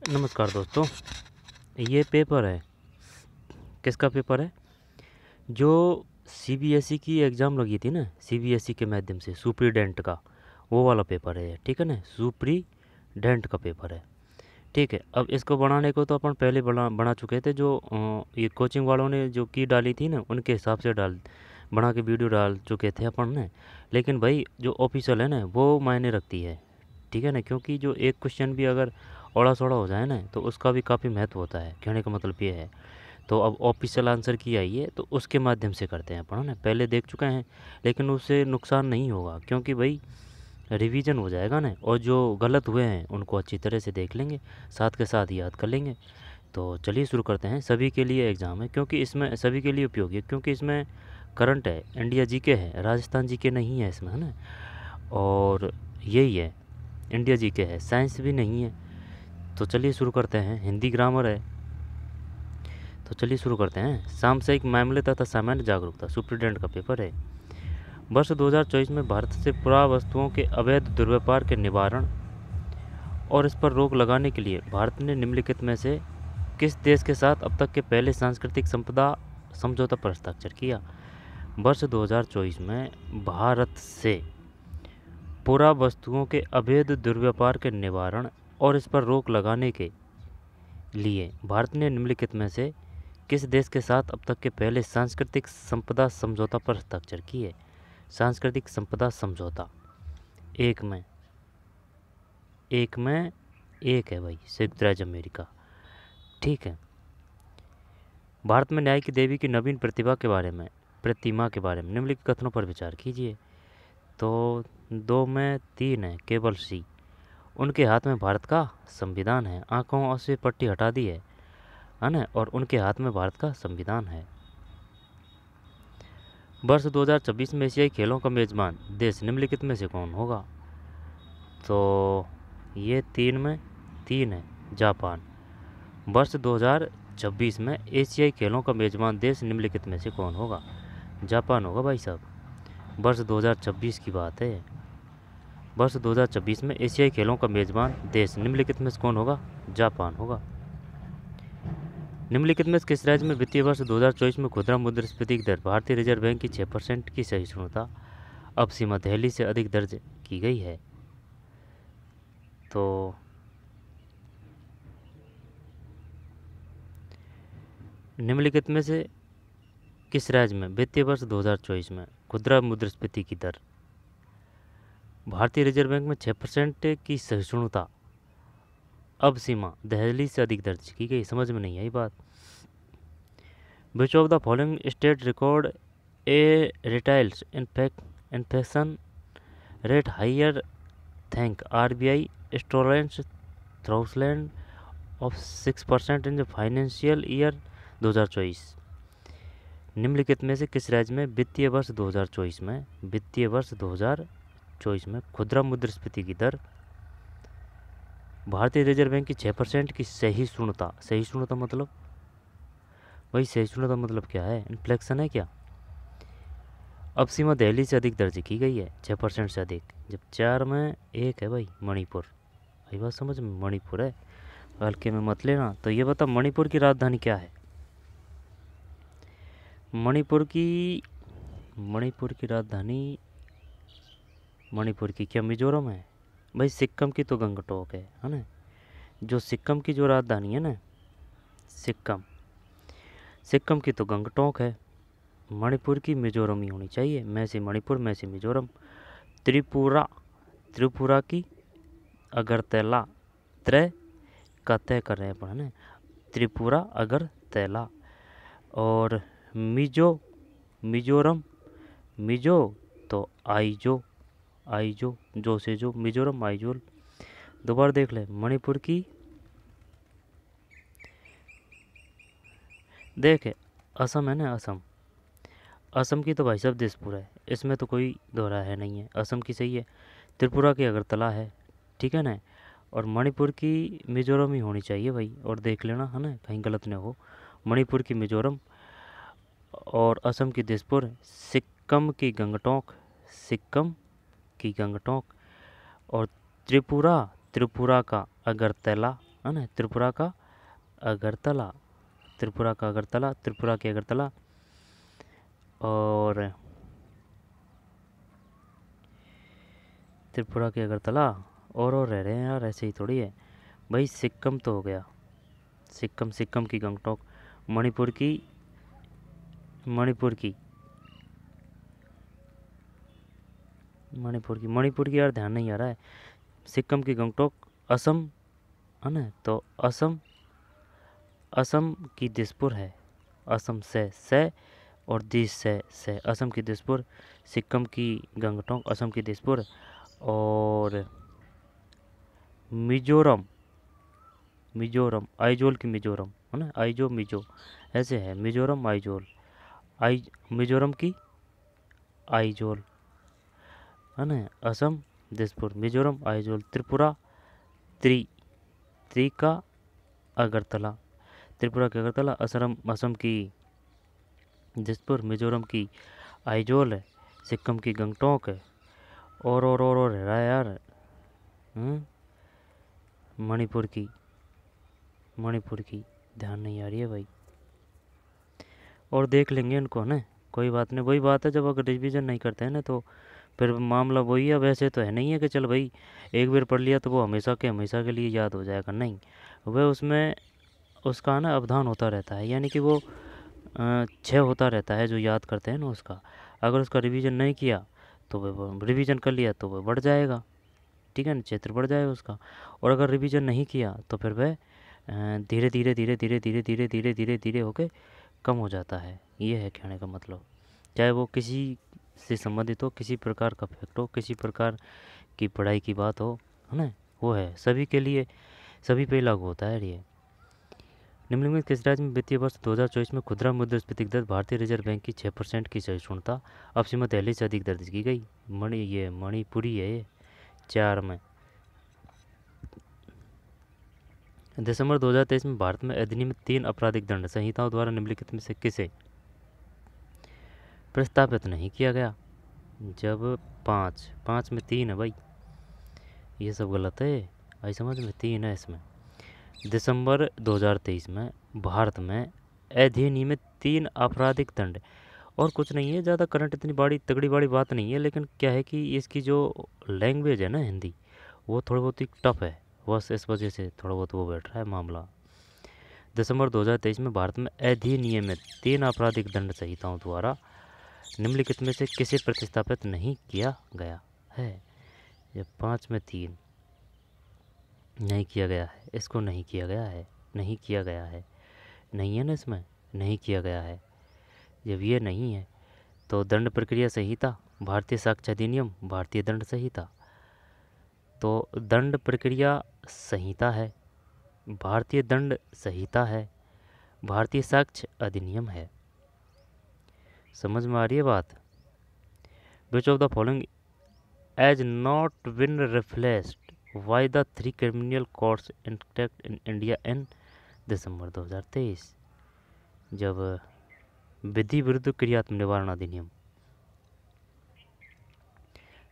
नमस्कार दोस्तों, ये पेपर है, किसका पेपर है? जो सीबीएसई की एग्ज़ाम लगी थी ना, सीबीएसई के माध्यम से सुप्रीडेंट का, वो वाला पेपर है, ठीक है ना। सुप्रीडेंट का पेपर है, ठीक है। अब इसको बनाने को तो अपन पहले बना चुके थे। जो ये कोचिंग वालों ने जो की डाली थी ना, उनके हिसाब से बना के वीडियो डाल चुके थे अपन ने। लेकिन भाई जो ऑफिशियल है ना, वो मायने रखती है, ठीक है ना। क्योंकि जो एक क्वेश्चन भी अगर ओड़ा सोड़ा हो जाए ना, तो उसका भी काफ़ी महत्व होता है। कहने का मतलब ये है। तो अब ऑफिशियल आंसर की आई है, तो उसके माध्यम से करते हैं अपन ना। पहले देख चुके हैं, लेकिन उससे नुकसान नहीं होगा, क्योंकि भाई रिवीजन हो जाएगा ना। और जो गलत हुए हैं उनको अच्छी तरह से देख लेंगे, साथ के साथ याद कर लेंगे। तो चलिए शुरू करते हैं। सभी के लिए एग्ज़ाम है, क्योंकि इसमें सभी के लिए उपयोगी है, क्योंकि इसमें करंट है, इंडिया जीके है, राजस्थान जीके नहीं है इसमें, है ना। और यही है, इंडिया जीके है, साइंस भी नहीं है। तो चलिए शुरू करते हैं। हिंदी ग्रामर है, तो चलिए शुरू करते हैं। सामयिक मामले तथा सामान्य जागरूकता, सुप्रीडेंट का पेपर है। वर्ष 2024 में भारत से पुरावस्तुओं के अवैध दुर्व्यापार के निवारण और इस पर रोक लगाने के लिए भारत ने निम्नलिखित में से किस देश के साथ अब तक के पहले सांस्कृतिक संपदा समझौता पर हस्ताक्षर किया? वर्ष 2024 में भारत से पुरावस्तुओं के अवैध दुर्व्यापार के निवारण और इस पर रोक लगाने के लिए भारत ने निम्नलिखित में से किस देश के साथ अब तक के पहले सांस्कृतिक संपदा समझौता पर हस्ताक्षर किए? सांस्कृतिक संपदा समझौता एक में एक है भाई, संयुक्त राज्य अमेरिका, ठीक है। भारत में न्याय की देवी की नवीन प्रतिमा के बारे में निम्नलिखित कथनों पर विचार कीजिए। तो 2 में 3 है, केवल सी। उनके हाथ में भारत का संविधान है, आंखों से पट्टी हटा दी है ना। और उनके हाथ में भारत का संविधान है। वर्ष 2026 में एशियाई खेलों का मेजबान देश निम्नलिखित में से कौन होगा? तो ये 3 में 3 है, जापान। वर्ष 2026 में एशियाई खेलों का मेजबान देश निम्नलिखित में से कौन होगा? जापान होगा भाई साहब। वर्ष 2026 की बात है। वर्ष 2026 में एशियाई खेलों का मेजबान देश निम्नलिखित में से कौन होगा? जापान होगा। निम्नलिखित में किस राज्य में वित्तीय वर्ष 2024 में खुदरा मुद्रास्फीति की दर भारतीय रिजर्व बैंक की 6% की सहिष्णुता अब सीमा दिल्ली से अधिक दर्ज की गई है? तो निम्नलिखित में से किस राज्य में वित्तीय वर्ष 2024 में खुदरा मुद्रास्फीति की दर भारतीय रिजर्व बैंक में 6% की सहिष्णुता अब सीमा दिल्ली से अधिक दर्ज की गई? समझ में नहीं आई बात। Which of the following state record a retails inflation rate higher than RBI tolerance threshold of 6% in the financial year 2024? निम्नलिखित में से किस राज्य में वित्तीय वर्ष 2024 में खुदरा मुद्रास्फीति की दर भारतीय रिजर्व बैंक की 6% की सहिष्णुता मतलब वही सहिष्णुता मतलब क्या है? इन्फ्लेक्शन है क्या? अब सीमा दिल्ली से अधिक दर्ज की गई है, 6% से अधिक। जब 4 में 1 है भाई, मणिपुर। भाई बात समझ में, मणिपुर है, हल्के में मत लेना। तो ये बता, मणिपुर की राजधानी क्या है? मणिपुर की राजधानी मणिपुर की क्या मिजोरम है? भाई सिक्किम की तो गंगटोक है ना। जो सिक्किम की जो राजधानी है ना, सिक्किम की तो गंगटोक है। मणिपुर की मिजोरम ही होनी चाहिए। मैं से मणिपुर, मैं से मिजोरम। त्रिपुरा की अगरतला, त्रय का तय कर रहे हैं अपन, है ना। त्रिपुरा अगरतला। और मिजोरम तो आइजो, जो से जो, मिजोरम आइजोल। दोबारा देख ले, मणिपुर की देखे, असम है ना, असम की तो भाई साहब दिसपुर है, इसमें तो कोई दोहरा है नहीं है, असम की सही है। त्रिपुरा की अगरतला है, ठीक है ना। और मणिपुर की मिजोरम ही होनी चाहिए भाई, और देख लेना है ना, कहीं गलत न हो। मणिपुर की मिजोरम और असम की दिसपुर, सिक्किम की गंगटोक और त्रिपुरा का अगरतला, है ना। त्रिपुरा का अगरतला, त्रिपुरा का अगरतला, त्रिपुरा के अगरतला। और त्रिपुरा के अगरतला और रह रहे हैं यार, ऐसे ही थोड़ी है भाई। सिक्किम तो हो गया, सिक्किम, सिक्किम की गंगटोक। मणिपुर की, मणिपुर की, मणिपुर की, मणिपुर की यार ध्यान नहीं आ रहा है। सिक्किम की गंगटोक। असम, है ना, तो असम, असम की दिसपुर है। असम से और दिस से असम की दिसपुर। सिक्किम की गंगटोक, असम की दिसपुर। और मिजोरम, मिजोरम, आइजोल की मिजोरम, है ना, आइजो मिजो ऐसे है। मिजोरम आइजोल, आई मिजोरम की आइजोल, है ना। असम दिसपुर, मिजोरम आइजोल। त्रिपुरा त्रि का अगरतला, त्रिपुरा के अगरतला। असम, असम की दिसपुर। मिजोरम की आइजोल है। सिक्किम की गंगटोक है। और रह रहा है यार। मणिपुर की, मणिपुर की ध्यान नहीं आ रही है भाई। और देख लेंगे इनको, ना कोई बात नहीं। वही बात है, जब अगर रिवीजन नहीं करते हैं ना तो फिर मामला वही है। वैसे तो है नहीं है कि चल भाई एक बार पढ़ लिया तो वो हमेशा के लिए याद हो जाएगा, नहीं। वह उसमें उसका ना अवधान होता रहता है, यानी कि वो क्षय होता रहता है जो याद करते हैं ना उसका। अगर उसका रिवीजन नहीं किया तो वह रिवीजन कर लिया तो वह बढ़ जाएगा, ठीक है ना, क्षेत्र बढ़ जाएगा उसका। और अगर रिवीजन नहीं किया तो फिर वह धीरे धीरे धीरे धीरे धीरे धीरे धीरे धीरे धीरे होके कम हो जाता है। ये है कहने का मतलब। चाहे वो किसी से संबंधित हो, किसी प्रकार का फैक्ट हो, किसी प्रकार की पढ़ाई की बात हो, है ना, वो है सभी के लिए, सभी पे लागू होता है ये। निम्नलिखित किस राज्य में वित्तीय वर्ष 2024 में खुदरा मुद्रास्फीति दर भारतीय रिजर्व बैंक की 6% की सहिष्णुता अब सीमा दिल्ली से अधिक दर्ज की गई? मणिपुरी है ये, 4 में। दिसंबर 2023 में भारत में अधिनियमित 3 आपराधिक दंड संहिताओं द्वारा निम्नलिखित में से किसे प्रस्तावित नहीं किया गया? जब 5 में 3 है भाई, ये सब गलत है। आई समझ में 3 है इसमें। दिसंबर 2023 में भारत में अधिनियमित 3 आपराधिक दंड, और कुछ नहीं है ज़्यादा करंट, इतनी बड़ी तगड़ी बड़ी बात नहीं है। लेकिन क्या है कि इसकी जो लैंग्वेज है ना हिंदी, वो थोड़ी बहुत ही टफ है, बस इस वजह से थोड़ा बहुत वो बैठ रहा है मामला। दिसंबर 2023 में भारत में अधिनियमित 3 आपराधिक दंड संहिताओं द्वारा निम्नलिखित में से किसे प्रतिस्थापित नहीं किया गया है? ये 5 में 3 नहीं किया गया है, इसको नहीं किया गया है, नहीं किया गया है, नहीं है ना इसमें, नहीं किया गया है। जब ये नहीं है तो दंड प्रक्रिया संहिता, भारतीय साक्ष्य अधिनियम, भारतीय दंड संहिता। तो दंड प्रक्रिया संहिता है, भारतीय दंड संहिता है, भारतीय साक्ष्य अधिनियम है। समझ में आ रही है बात? Which of the following has not been replaced by the 3 criminal courts enacted in India in December 2023? जब विधि विरुद्ध क्रियात्मक निवारण अधिनियम,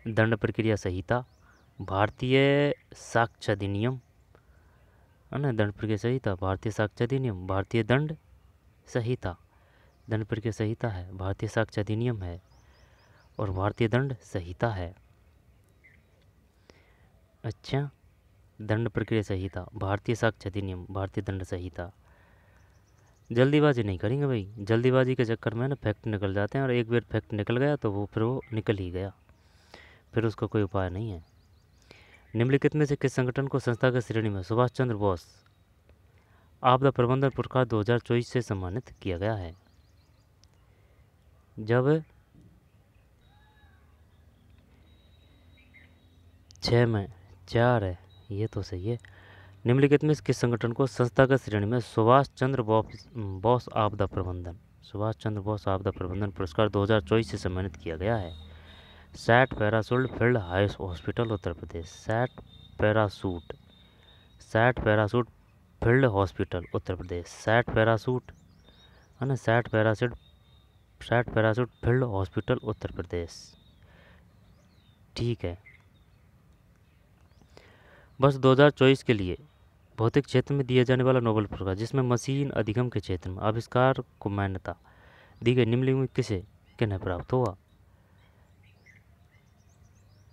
दंड प्रक्रिया संहिता, भारतीय साक्ष्य अधिनियम, है ना, दंड प्रक्रिया संहिता, भारतीय साक्ष्य अधिनियम, भारतीय दंड संहिता, दंड प्रक्रिया संहिता है, भारतीय साक्ष्य अधिनियम है और भारतीय दंड संहिता है। अच्छा, दंड प्रक्रिया संहिता, भारतीय साक्ष्य अधिनियम, भारतीय दंड संहिता। जल्दीबाजी नहीं करेंगे भाई, जल्दीबाजी के चक्कर में ना फैक्ट निकल जाते हैं, और एक बार फैक्ट निकल गया तो वो फिर वो निकल ही गया, फिर उसका कोई उपाय नहीं है। निम्नलिखित में से किस संगठन को संस्थागत श्रेणी में सुभाष चंद्र बोस आपदा प्रबंधन पुरस्कार 2024 से सम्मानित किया गया है? जब 6 में 4 है, ये तो सही है। निम्नलिखित में किस संगठन को संस्थागत श्रेणी में सुभाष चंद्र बोस आपदा प्रबंधन, सुभाष चंद्र बोस आपदा प्रबंधन पुरस्कार 2024 से सम्मानित किया गया है? Set parachute field hospital Uttar Pradesh, set parachute field hospital Uttar Pradesh, set parachute, है ना, set parachute field hospital Uttar Pradesh, ठीक है। बस 2024 के लिए भौतिक क्षेत्र में दिया जाने वाला नोबेल पुरस्कार जिसमें मशीन अधिगम के क्षेत्र में आविष्कार को मान्यता दी गई निम्नलिखित में किसे किन्हें प्राप्त हुआ?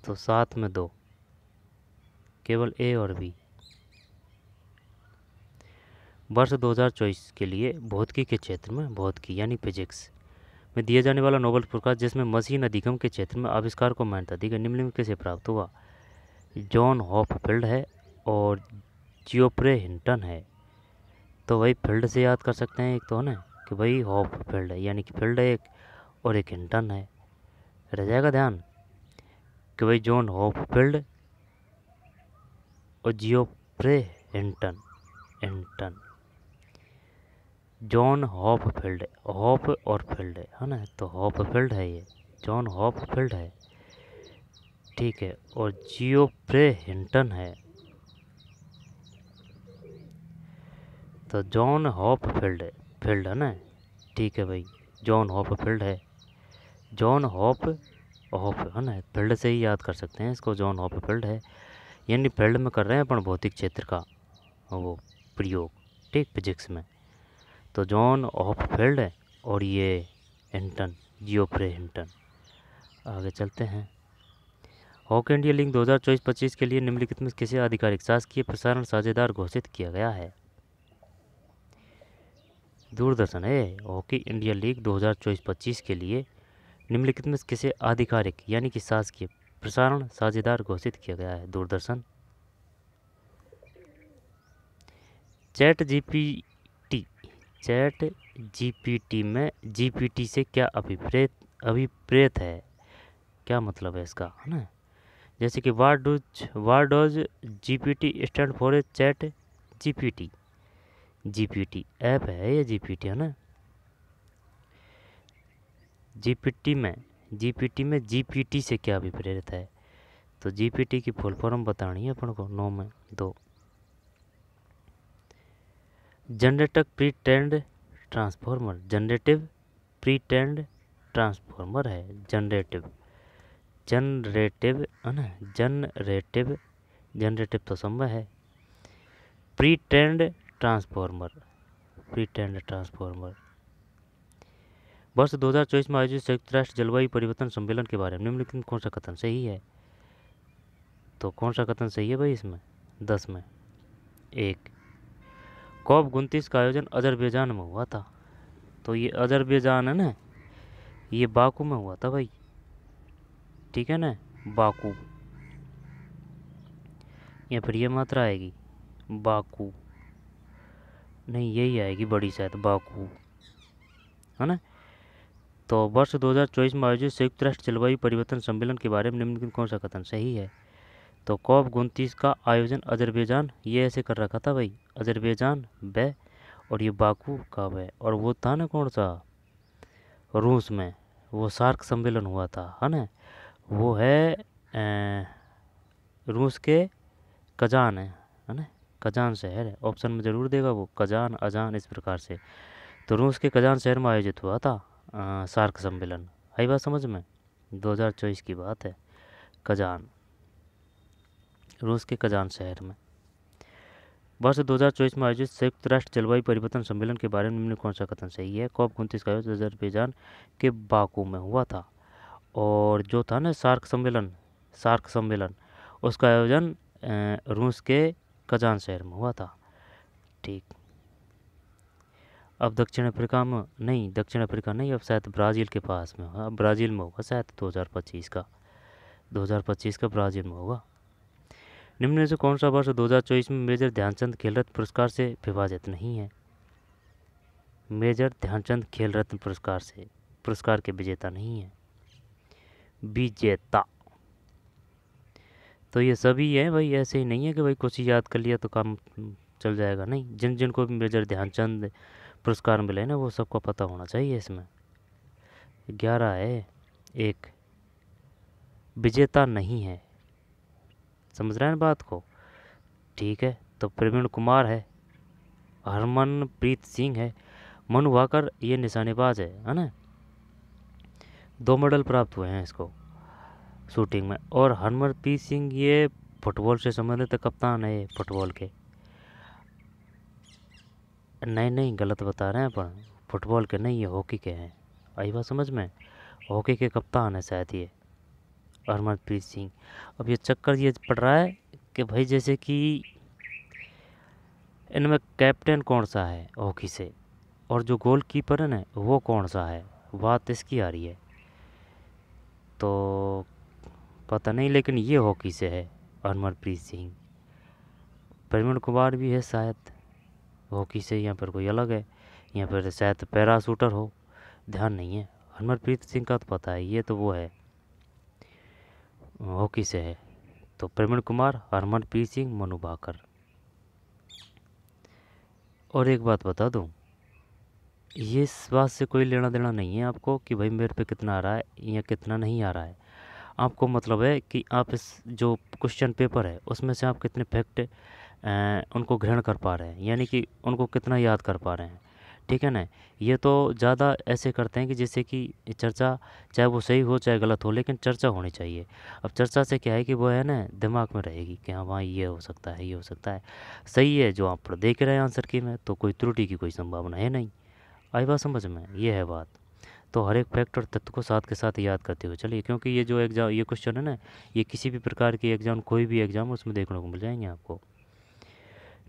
तो 7 में 2, केवल ए और बी। वर्ष 2024 के लिए भौतिकी के क्षेत्र में भौतिकी यानी फिजिक्स में दिया जाने वाला नोबेल पुरस्कार जिसमें मशीन अधिगम के क्षेत्र में आविष्कार को मान्यता दी गई निम्नलिखित में किसे प्राप्त हुआ? जॉन हॉपफील्ड है और जियोफ्रे हिंटन है। तो वही फील्ड से याद कर सकते हैं, एक तो है ना कि भाई हॉपफील्ड है यानी कि फील्ड है एक, और एक हिंटन है। रह जाएगा ध्यान कि भाई जॉन हॉपफील्ड और Geoffrey Hinton. John Hopfield, hop और फील्ड है ना, तो हॉपफील्ड है ये, जॉन हॉपफील्ड है, ठीक है, और जियोफ्रे हिंटन है। तो जॉन हॉपफील्ड है ना, ठीक है भाई, जॉन हॉपफील्ड है, जॉन हॉप है ना, फील्ड से ही याद कर सकते हैं इसको, जॉन हॉपफील्ड है, यानी फील्ड में कर रहे हैं अपन भौतिक क्षेत्र का वो प्रयोग, ठीक, फिजिक्स में। तो जॉन हॉपफील्ड है और ये हिंटन, जियोफ्रे हिंटन। आगे चलते हैं। हॉकी इंडिया लीग 2024-25 के लिए निम्नलिखित में किसे आधिकारिक शासकीय प्रसारण साझेदार घोषित किया गया है? दूरदर्शन है। हॉकी इंडिया लीग 2024-25 के लिए निम्नलिखित में किसे आधिकारिक यानी कि शासकीय प्रसारण साझेदार घोषित किया गया है? दूरदर्शन। चैट जीपीटी में जीपीटी से क्या अभिप्रेत है, क्या मतलब है इसका, है ना? जैसे कि what does GPT stand for? A chat GPT app है ये, जीपीटी है ना। जीपीटी में जीपीटी से क्या अभिप्रेत है? तो जीपीटी की फुल फॉर्म बतानी है अपन को। 9 में 2, generative pretrained transformer, generative pretrained transformer है, जनरेटिव है ना, जनरेटिव तो संभव है, प्रीट्रेंड ट्रांसफॉर्मर। वर्ष 2024 में आयोजित संयुक्त राष्ट्र जलवायु परिवर्तन सम्मेलन के बारे में निम्नलिखित में कौन सा कथन सही है? तो कौन सा कथन सही है भाई इसमें? 10 में 1, COP29 का आयोजन अजरबैजान में हुआ था। तो ये अजरबैजान है ना, ये बाकू में हुआ था भाई, ठीक है ना, बाकू, या फिर ये मात्रा आएगी बाकू, नहीं यही आएगी बड़ी शायद, बाकू, है ना। तो वर्ष 2024 में आयोजित संयुक्त राष्ट्र जलवायु परिवर्तन सम्मेलन के बारे में निम्नलिखित कौन सा कथन सही है? तो COP29 का आयोजन अजरबैजान, ये ऐसे कर रखा था भाई, अजरबैजान ब, और ये बाकू का ब, और वो था ना कौन सा, रूस में वो सार्क सम्मेलन हुआ था, है ना, वो है रूस के कजान है ना, कजान शहर है, ऑप्शन में ज़रूर देगा वो, कजान अजान इस प्रकार से। तो रूस के कजान शहर में आयोजित हुआ था सार्क सम्मेलन। आई बात समझ में? 2024 की बात है, कजान, रूस के कजान शहर में। वर्ष 2024 में आयोजित संयुक्त राष्ट्र जलवायु परिवर्तन सम्मेलन के बारे में निम्न कौन सा कथन सही है? COP29 का आयोजन अजरबैजान के बाकू में हुआ था, और जो था ना सार्क सम्मेलन उसका आयोजन रूस के कजान शहर में हुआ था, ठीक। अब दक्षिण अफ्रीका नहीं, अब शायद ब्राज़ील के पास में होगा, ब्राज़ील में होगा शायद 2025 का ब्राज़ील में होगा। निम्न में से कौन सा वर्ष 2024 में मेजर ध्यानचंद खेल रत्न पुरस्कार से विभाजित नहीं है? मेजर ध्यानचंद खेल रत्न पुरस्कार के विजेता नहीं है, विजेता। तो ये सभी है भाई, ऐसे ही नहीं है कि भाई कुछ ही याद कर लिया तो काम चल जाएगा, नहीं, जिनको भी मेजर ध्यानचंद पुरस्कार मिले ना वो सबको पता होना चाहिए। इसमें 11 है, एक विजेता नहीं है, समझ रहे हैं बात को, ठीक है। तो प्रवीण कुमार है, हरमनप्रीत सिंह है, मनु भाकर ये निशानेबाज है ना, 2 मेडल प्राप्त हुए हैं इसको शूटिंग में, और हरमनप्रीत सिंह ये फुटबॉल से संबंधित कप्तान है फुटबॉल के। नहीं नहीं, गलत बता रहे हैं अपन, फुटबॉल के नहीं, ये हॉकी के हैं। आई बात समझ में? हॉकी के कप्तान है शायद ये, हरमनप्रीत सिंह। अब ये चक्कर ये पड़ रहा है कि भाई जैसे कि इनमें कैप्टन कौन सा है हॉकी से, और जो गोल कीपर है ना वो कौन सा है, बात इसकी आ रही है। तो पता नहीं, लेकिन ये हॉकी से है हरमनप्रीत सिंह। प्रवीण कुमार भी है शायद हॉकी से, या फिर कोई अलग है, या फिर शायद पैराशूटर हो, ध्यान नहीं है। हरमनप्रीत सिंह का तो पता है, ये तो वो है हॉकी से है। तो प्रवीण कुमार, हरमनप्रीत सिंह, मनु भाकर। और एक बात बता दूं, ये इस बात से कोई लेना देना नहीं है आपको कि भाई मेरे पे कितना आ रहा है या कितना नहीं आ रहा है। आपको मतलब है कि आप इस जो क्वेश्चन पेपर है उसमें से आप कितने फैक्ट उनको ग्रहण कर पा रहे हैं, यानी कि उनको कितना याद कर पा रहे हैं, ठीक है ना। ये तो ज़्यादा ऐसे करते हैं कि जैसे कि चर्चा, चाहे वो सही हो चाहे गलत हो, लेकिन चर्चा होनी चाहिए। अब चर्चा से क्या है कि वो है ना दिमाग में रहेगी कि हाँ भाई ये हो सकता है, ये हो सकता है। सही है जो आप देख रहे हैं आंसर की में, तो कोई त्रुटि की कोई संभावना है नहीं। आई बात समझ में? ये है बात। तो हर एक फैक्ट और तथ्य को साथ के साथ याद करते हुए चलिए, क्योंकि ये जो एग्ज़ाम, ये क्वेश्चन है ना, ये किसी भी प्रकार की एग्ज़ाम, कोई भी एग्ज़ाम उसमें देखने को मिल जाएंगे आपको।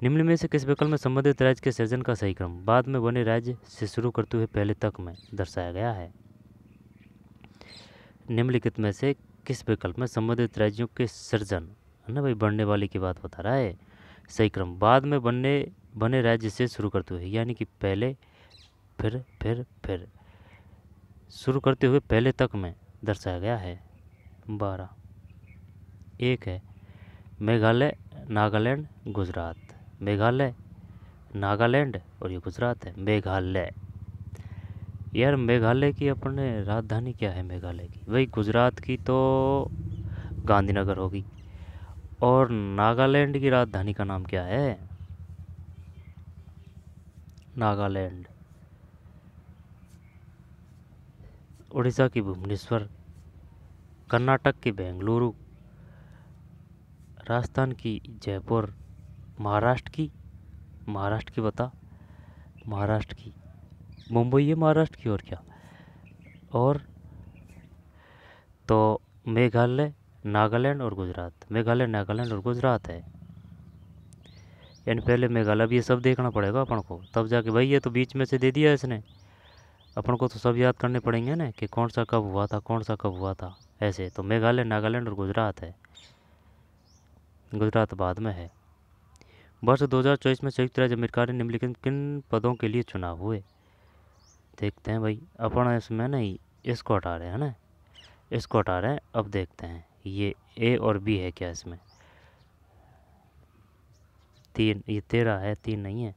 निम्न में से किस विकल्प में संबंधित राज्य के सृजन का सही क्रम बाद में बने राज्य से शुरू करते हुए पहले तक में दर्शाया गया है? निम्नलिखित में से किस विकल्प में संबंधित राज्यों के सृजन, है ना भाई, बढ़ने वाली की बात बता रहा है, सही क्रम बाद में बने राज्य से शुरू करते हुए, यानी कि पहले फिर शुरू करते हुए पहले तक में दर्शाया गया है? 12। एक है मेघालय, नागालैंड, गुजरात। मेघालय, नागालैंड और ये गुजरात है मेघालय। यार मेघालय की अपने राजधानी क्या है मेघालय की? वही गुजरात की तो गांधीनगर होगी। और नागालैंड की राजधानी का नाम क्या है? नागालैंड। उड़ीसा की भुवनेश्वर, कर्नाटक की बेंगलुरु, राजस्थान की जयपुर, महाराष्ट्र की बता, महाराष्ट्र की मुंबई है महाराष्ट्र की, और क्या। और तो मेघालय, नागालैंड और गुजरात, मेघालय, नागालैंड और गुजरात है। यानी पहले मेघालय, अब ये सब देखना पड़ेगा अपन को, तब जाके भाई ये तो बीच में से दे दिया इसने, अपन को तो सब याद करने पड़ेंगे ना कि कौन सा कब हुआ था, कौन सा कब हुआ था। ऐसे तो मेघालय, नागालैंड और गुजरात है, गुजरात बाद में है। वर्ष 2024 में संयुक्त राज्य अमेरिका ने निम्नलिखित किन पदों के लिए चुनाव हुए? देखते हैं भाई, अपन इसमें नहीं, इसको हटा रहे हैं ना, इसको हटा रहे हैं। अब देखते हैं ये ए और बी है क्या इसमें? 3, ये 13 है, 3 नहीं है,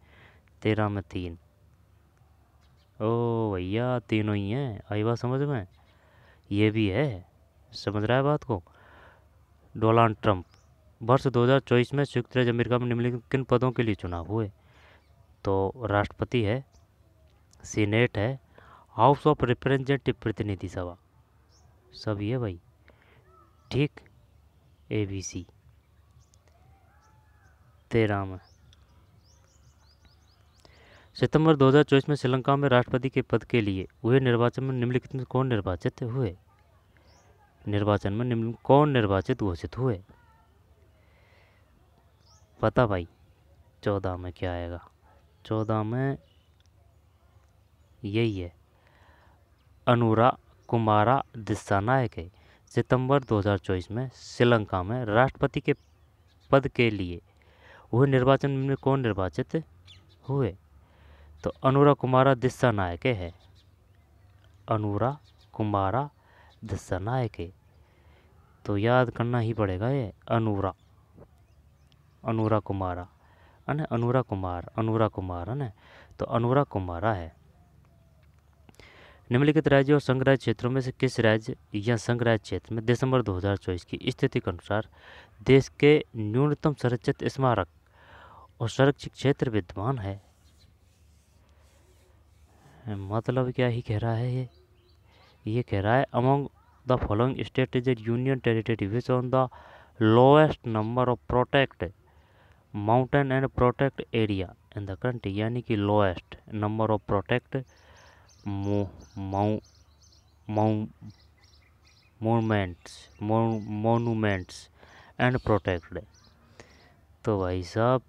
13 में 3। ओ भैया तीनों ही हैं, आई बात समझ में? ये भी है, समझ रहा है बात को? Donald Trump. वर्ष 2024 में संयुक्त राज्य अमेरिका में निम्नलिखित किन पदों के लिए चुनाव हुए? तो राष्ट्रपति है, सीनेट है, हाउस ऑफ रिप्रेजेंटेटिव प्रतिनिधि सभा, सभी है भाई, ठीक। ABC 13 में। सितंबर 2024 में श्रीलंका में राष्ट्रपति के पद के लिए हुए निर्वाचन में निम्नलिखित में कौन निर्वाचित हुए? निर्वाचन में निम्न कौन निर्वाचित घोषित हुए? पता भाई 14 में क्या आएगा? 14 में यही है, अनुरा कुमारा दिस्सानायके है। सितंबर 2024 में श्रीलंका में राष्ट्रपति के पद के लिए हुए निर्वाचन में कौन निर्वाचित हुए? तो अनुरा कुमारा दिस्सानायके है, अनुरा कुमारा दिस्सानायके। तो याद करना ही पड़ेगा ये, अनुरा कुमारा है ना, अनुरा कुमार है ना, तो अनुरा कुमारा है। निम्नलिखित राज्यों और संघ राज्य क्षेत्रों में से किस राज्य या संघ राज्य क्षेत्र में दिसंबर 2024 की स्थिति के अनुसार देश के न्यूनतम संरक्षित स्मारक और संरक्षित क्षेत्र विद्यमान है? मतलब क्या ही कह रहा है ये कह रहा है among the following state is union territory which on the lowest number of protect mountain and protect area in the country, यानी कि lowest number of protect monuments and protected. तो भाई साहब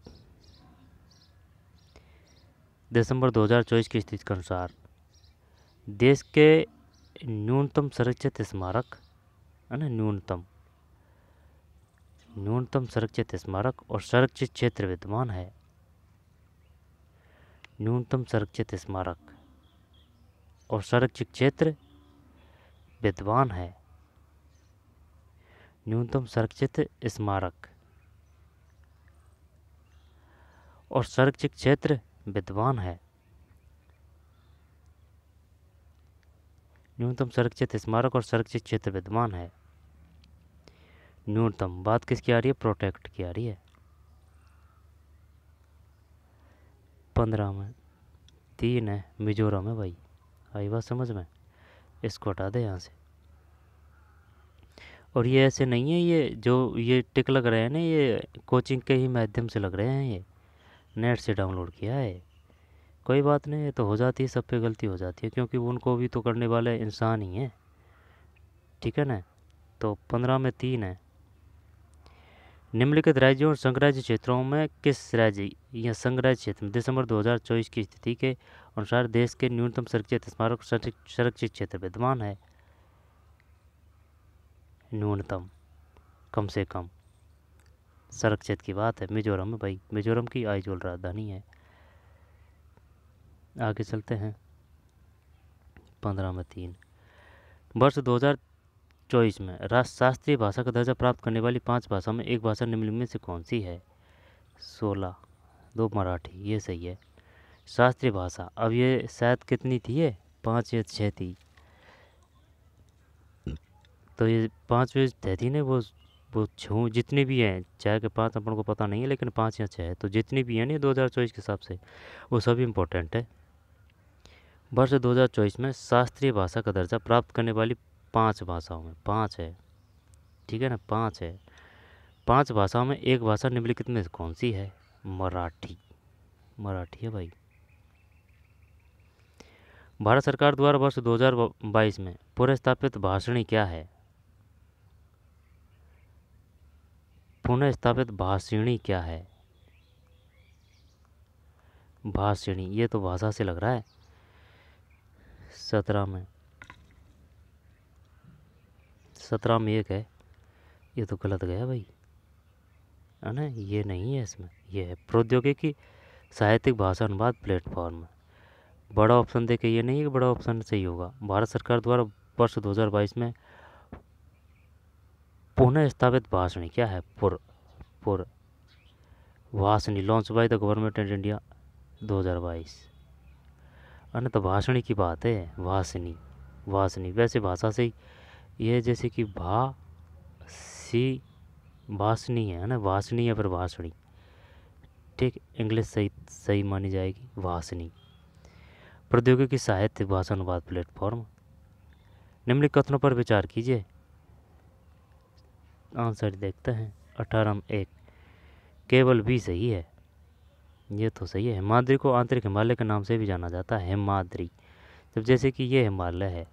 दिसंबर 2024 की स्थिति के अनुसार देश के न्यूनतम संरक्षित स्मारक है ना, न्यूनतम संरक्षित स्मारक और संरक्षित क्षेत्र विद्यमान है। न्यूनतम संरक्षित स्मारक और संरक्षित क्षेत्र विद्यमान है। न्यूनतम संरक्षित स्मारक और संरक्षित क्षेत्र विद्यमान है। न्यूनतम संरक्षित स्मारक और संरक्षित क्षेत्र विद्यमान है। न्यूनतम बात किसकी आ रही है? प्रोटेक्ट की आ रही है। 15 में 3 है, मिजोरम है भाई। आई बात समझ में? इसको हटा दे यहाँ से। और ये ऐसे नहीं है, ये जो ये टिक लग रहे हैं ना, ये कोचिंग के ही माध्यम से लग रहे हैं, ये नेट से डाउनलोड किया है। कोई बात नहीं, ये तो हो जाती है, सब पे गलती हो जाती है, क्योंकि उनको भी तो करने वाले इंसान ही हैं, ठीक है ना। तो 15 में 3 है। निम्नलिखित राज्यों और संघराज्य क्षेत्रों में किस राज्य या संघराज्य क्षेत्र में दिसंबर 2024 की स्थिति के अनुसार देश के न्यूनतम संरक्षित स्मारक संरक्षित क्षेत्र विद्यमान है? न्यूनतम, कम से कम संरक्षित की बात है। मिजोरम है भाई, मिजोरम की आइजोल राजधानी है। आगे चलते हैं। 15 में 3। वर्ष 2024 में शास्त्रीय भाषा का दर्जा प्राप्त करने वाली 5 भाषाओं में एक भाषा निम्नलिखित में से कौन सी है? 16, 2 मराठी, ये सही है। शास्त्रीय भाषा, अब ये शायद कितनी थी? ये 5 या 6 थी। तो ये 5 या 6 थी ने, वो छू जितनी भी हैं, चाहे कि 5 अपन को पता नहीं है, लेकिन 5 या 6 है, तो जितनी भी हैं ना 2024 के हिसाब से वो सभी इम्पोर्टेंट है। वर्ष 2024 में शास्त्रीय भाषा का दर्जा प्राप्त करने वाली 5 भाषाओं में 5 है, ठीक है ना, 5 है। 5 भाषाओं में एक भाषा निम्नलिखित में से कौन सी है? मराठी, मराठी है भाई। भारत सरकार द्वारा वर्ष 2022 में पुनर्स्थापित भाषणी क्या है? पुनः स्थापित भाषिणी क्या है? भाषिणी, ये तो भाषा से लग रहा है। 17 में 1 है, ये तो गलत गया भाई, है ना, ये नहीं है इसमें, ये है प्रौद्योगिकी साहित्यिक भाषा अनुवाद प्लेटफॉर्म। बड़ा ऑप्शन दे के ये नहीं है कि बड़ा ऑप्शन सही होगा। भारत सरकार द्वारा वर्ष 2022 में पुनः स्थापित भाषणी क्या है? पुर Bhashini launch by the government of India 2022। अन्य तो भाषणी की बात है, भाषणी वैसे भाषा से ये जैसे कि भाषणी है ना, भाषणी या फिर भाषणी, ठीक, इंग्लिश सही मानी जाएगी, भाषणी। प्रौद्योगिकी साहित्य भाषा अनुवाद प्लेटफॉर्म। निम्नलिखित कथनों पर विचार कीजिए। आंसर देखते हैं। 18 में 1, केवल भी सही है, ये तो सही है। हिमाद्री को आंतरिक हिमालय के नाम से भी जाना जाता है, हिमाद्री। जब जैसे कि ये हिमालय है,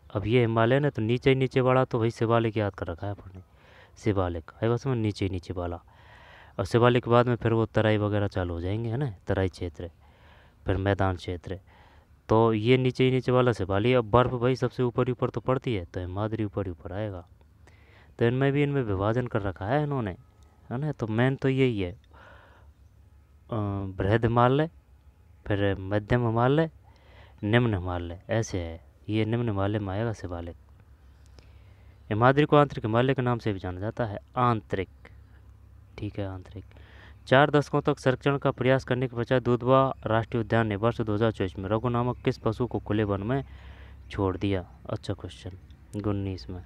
अब ये हिमालय ना, तो नीचे ही नीचे वाला तो भाई शिवालिक याद कर रखा है अपन ने, शिवालिक है बस में नीचे ही नीचे वाला। और शिवालिक के बाद में फिर वो तराई वगैरह चालू हो जाएंगे, है ना, तराई क्षेत्र, फिर मैदान क्षेत्र। तो ये नीचे ही नीचे वाला शिवालिक। अब बर्फ़ भाई सबसे ऊपर ही ऊपर तो पड़ती है, तो हिमाद्री ऊपर ही ऊपर आएगा। तो इनमें विभाजन कर रखा है इन्होंने, है ना। तो मेन तो यही है, बृहद हिमालय, फिर मध्यम हिमालय, निम्न हिमालय, ऐसे है। ये निम्न हिमालय में आएगा शिवालिक। हिमाद्री को आंतरिक हिमालय के नाम से भी जाना जाता है, आंतरिक, ठीक है, आंतरिक। 4 दशकों तक संरक्षण का प्रयास करने के पश्चात दुधवा राष्ट्रीय उद्यान ने वर्ष 2024 में रघु नामक किस पशु को खुले वन में छोड़ दिया? अच्छा क्वेश्चन। 19 में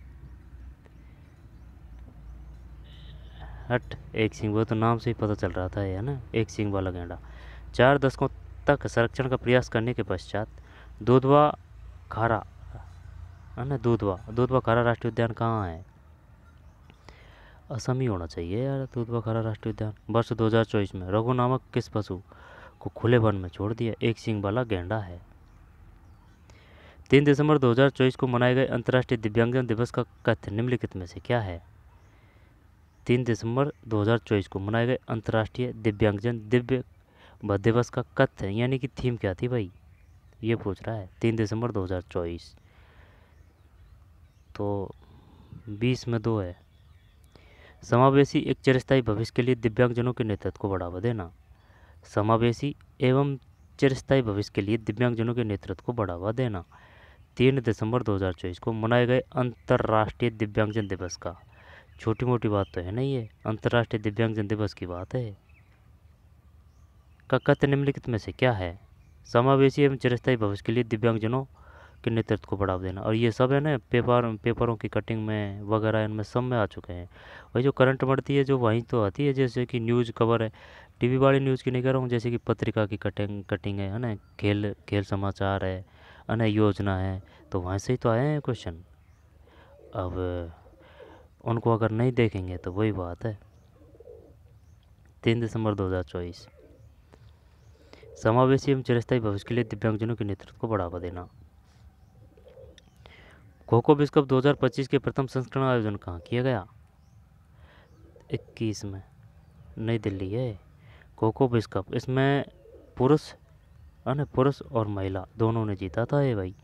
एक सिंह, वो तो नाम से ही पता चल रहा था, है ना, एक सिंह वाला गैंडा। 4 दशकों तक संरक्षण का प्रयास करने के पश्चात दुधवा खारा, है ना, दुधवा खारा राष्ट्रीय उद्यान कहाँ है? असम ही होना चाहिए यार, दुधवा खारा राष्ट्रीय उद्यान। वर्ष 2024 में रघु नामक किस पशु को खुले वन में छोड़ दिया, एक सींग वाला गैंडा है। 3 दिसंबर 2024 को मनाए गए अंतर्राष्ट्रीय दिव्यांगजन दिवस का कथ्य निम्नलिखित में से क्या है? 3 दिसंबर 2024 को मनाए गए अंतर्राष्ट्रीय दिव्यांगजन दिवस का कथ्य यानी कि थीम क्या थी भाई, ये पूछ रहा है। 3 दिसंबर 2024 तो 20 में 2 है। समावेशी एक चिरस्थायी भविष्य के लिए दिव्यांगजनों के नेतृत्व को बढ़ावा देना। समावेशी एवं चिरस्थायी भविष्य के लिए दिव्यांगजनों के नेतृत्व को बढ़ावा देना। 3 दिसंबर 2024 को मनाए गए अंतर्राष्ट्रीय दिव्यांगजन दिवस का, छोटी मोटी बात तो है नहीं, ये अंतर्राष्ट्रीय दिव्यांगजन दिवस की बात है। का कथ्य निम्नलिखित में से क्या है? समावेशी एवं चिरस्थायी भविष्य के लिए दिव्यांगजनों के नेतृत्व को बढ़ावा देना। और ये सब है ना पेपरों की कटिंग में वगैरह, इनमें सब में आ चुके हैं। वही जो करंट बढ़ती है जो वहीं तो आती है, जैसे कि न्यूज़ कवर है, टीवी वाली न्यूज़ की नहीं कह रहा हूँ, जैसे कि पत्रिका की कटिंग है ना, खेल समाचार है ना, योजना है, तो वहाँ से ही तो आए हैं क्वेश्चन। अब उनको अगर नहीं देखेंगे तो वही बात है। 3 दिसंबर 2024 समावेशी एवं चिरस्थायी भविष्य के लिए दिव्यांगजनों के नेतृत्व को बढ़ावा देना। खो खो विश्व कप 2025 के प्रथम संस्करण आयोजन कहाँ किया गया? 21 में नई दिल्ली है। खो खो विश्व कप, इसमें पुरुष और महिला दोनों ने जीता था ये भाई।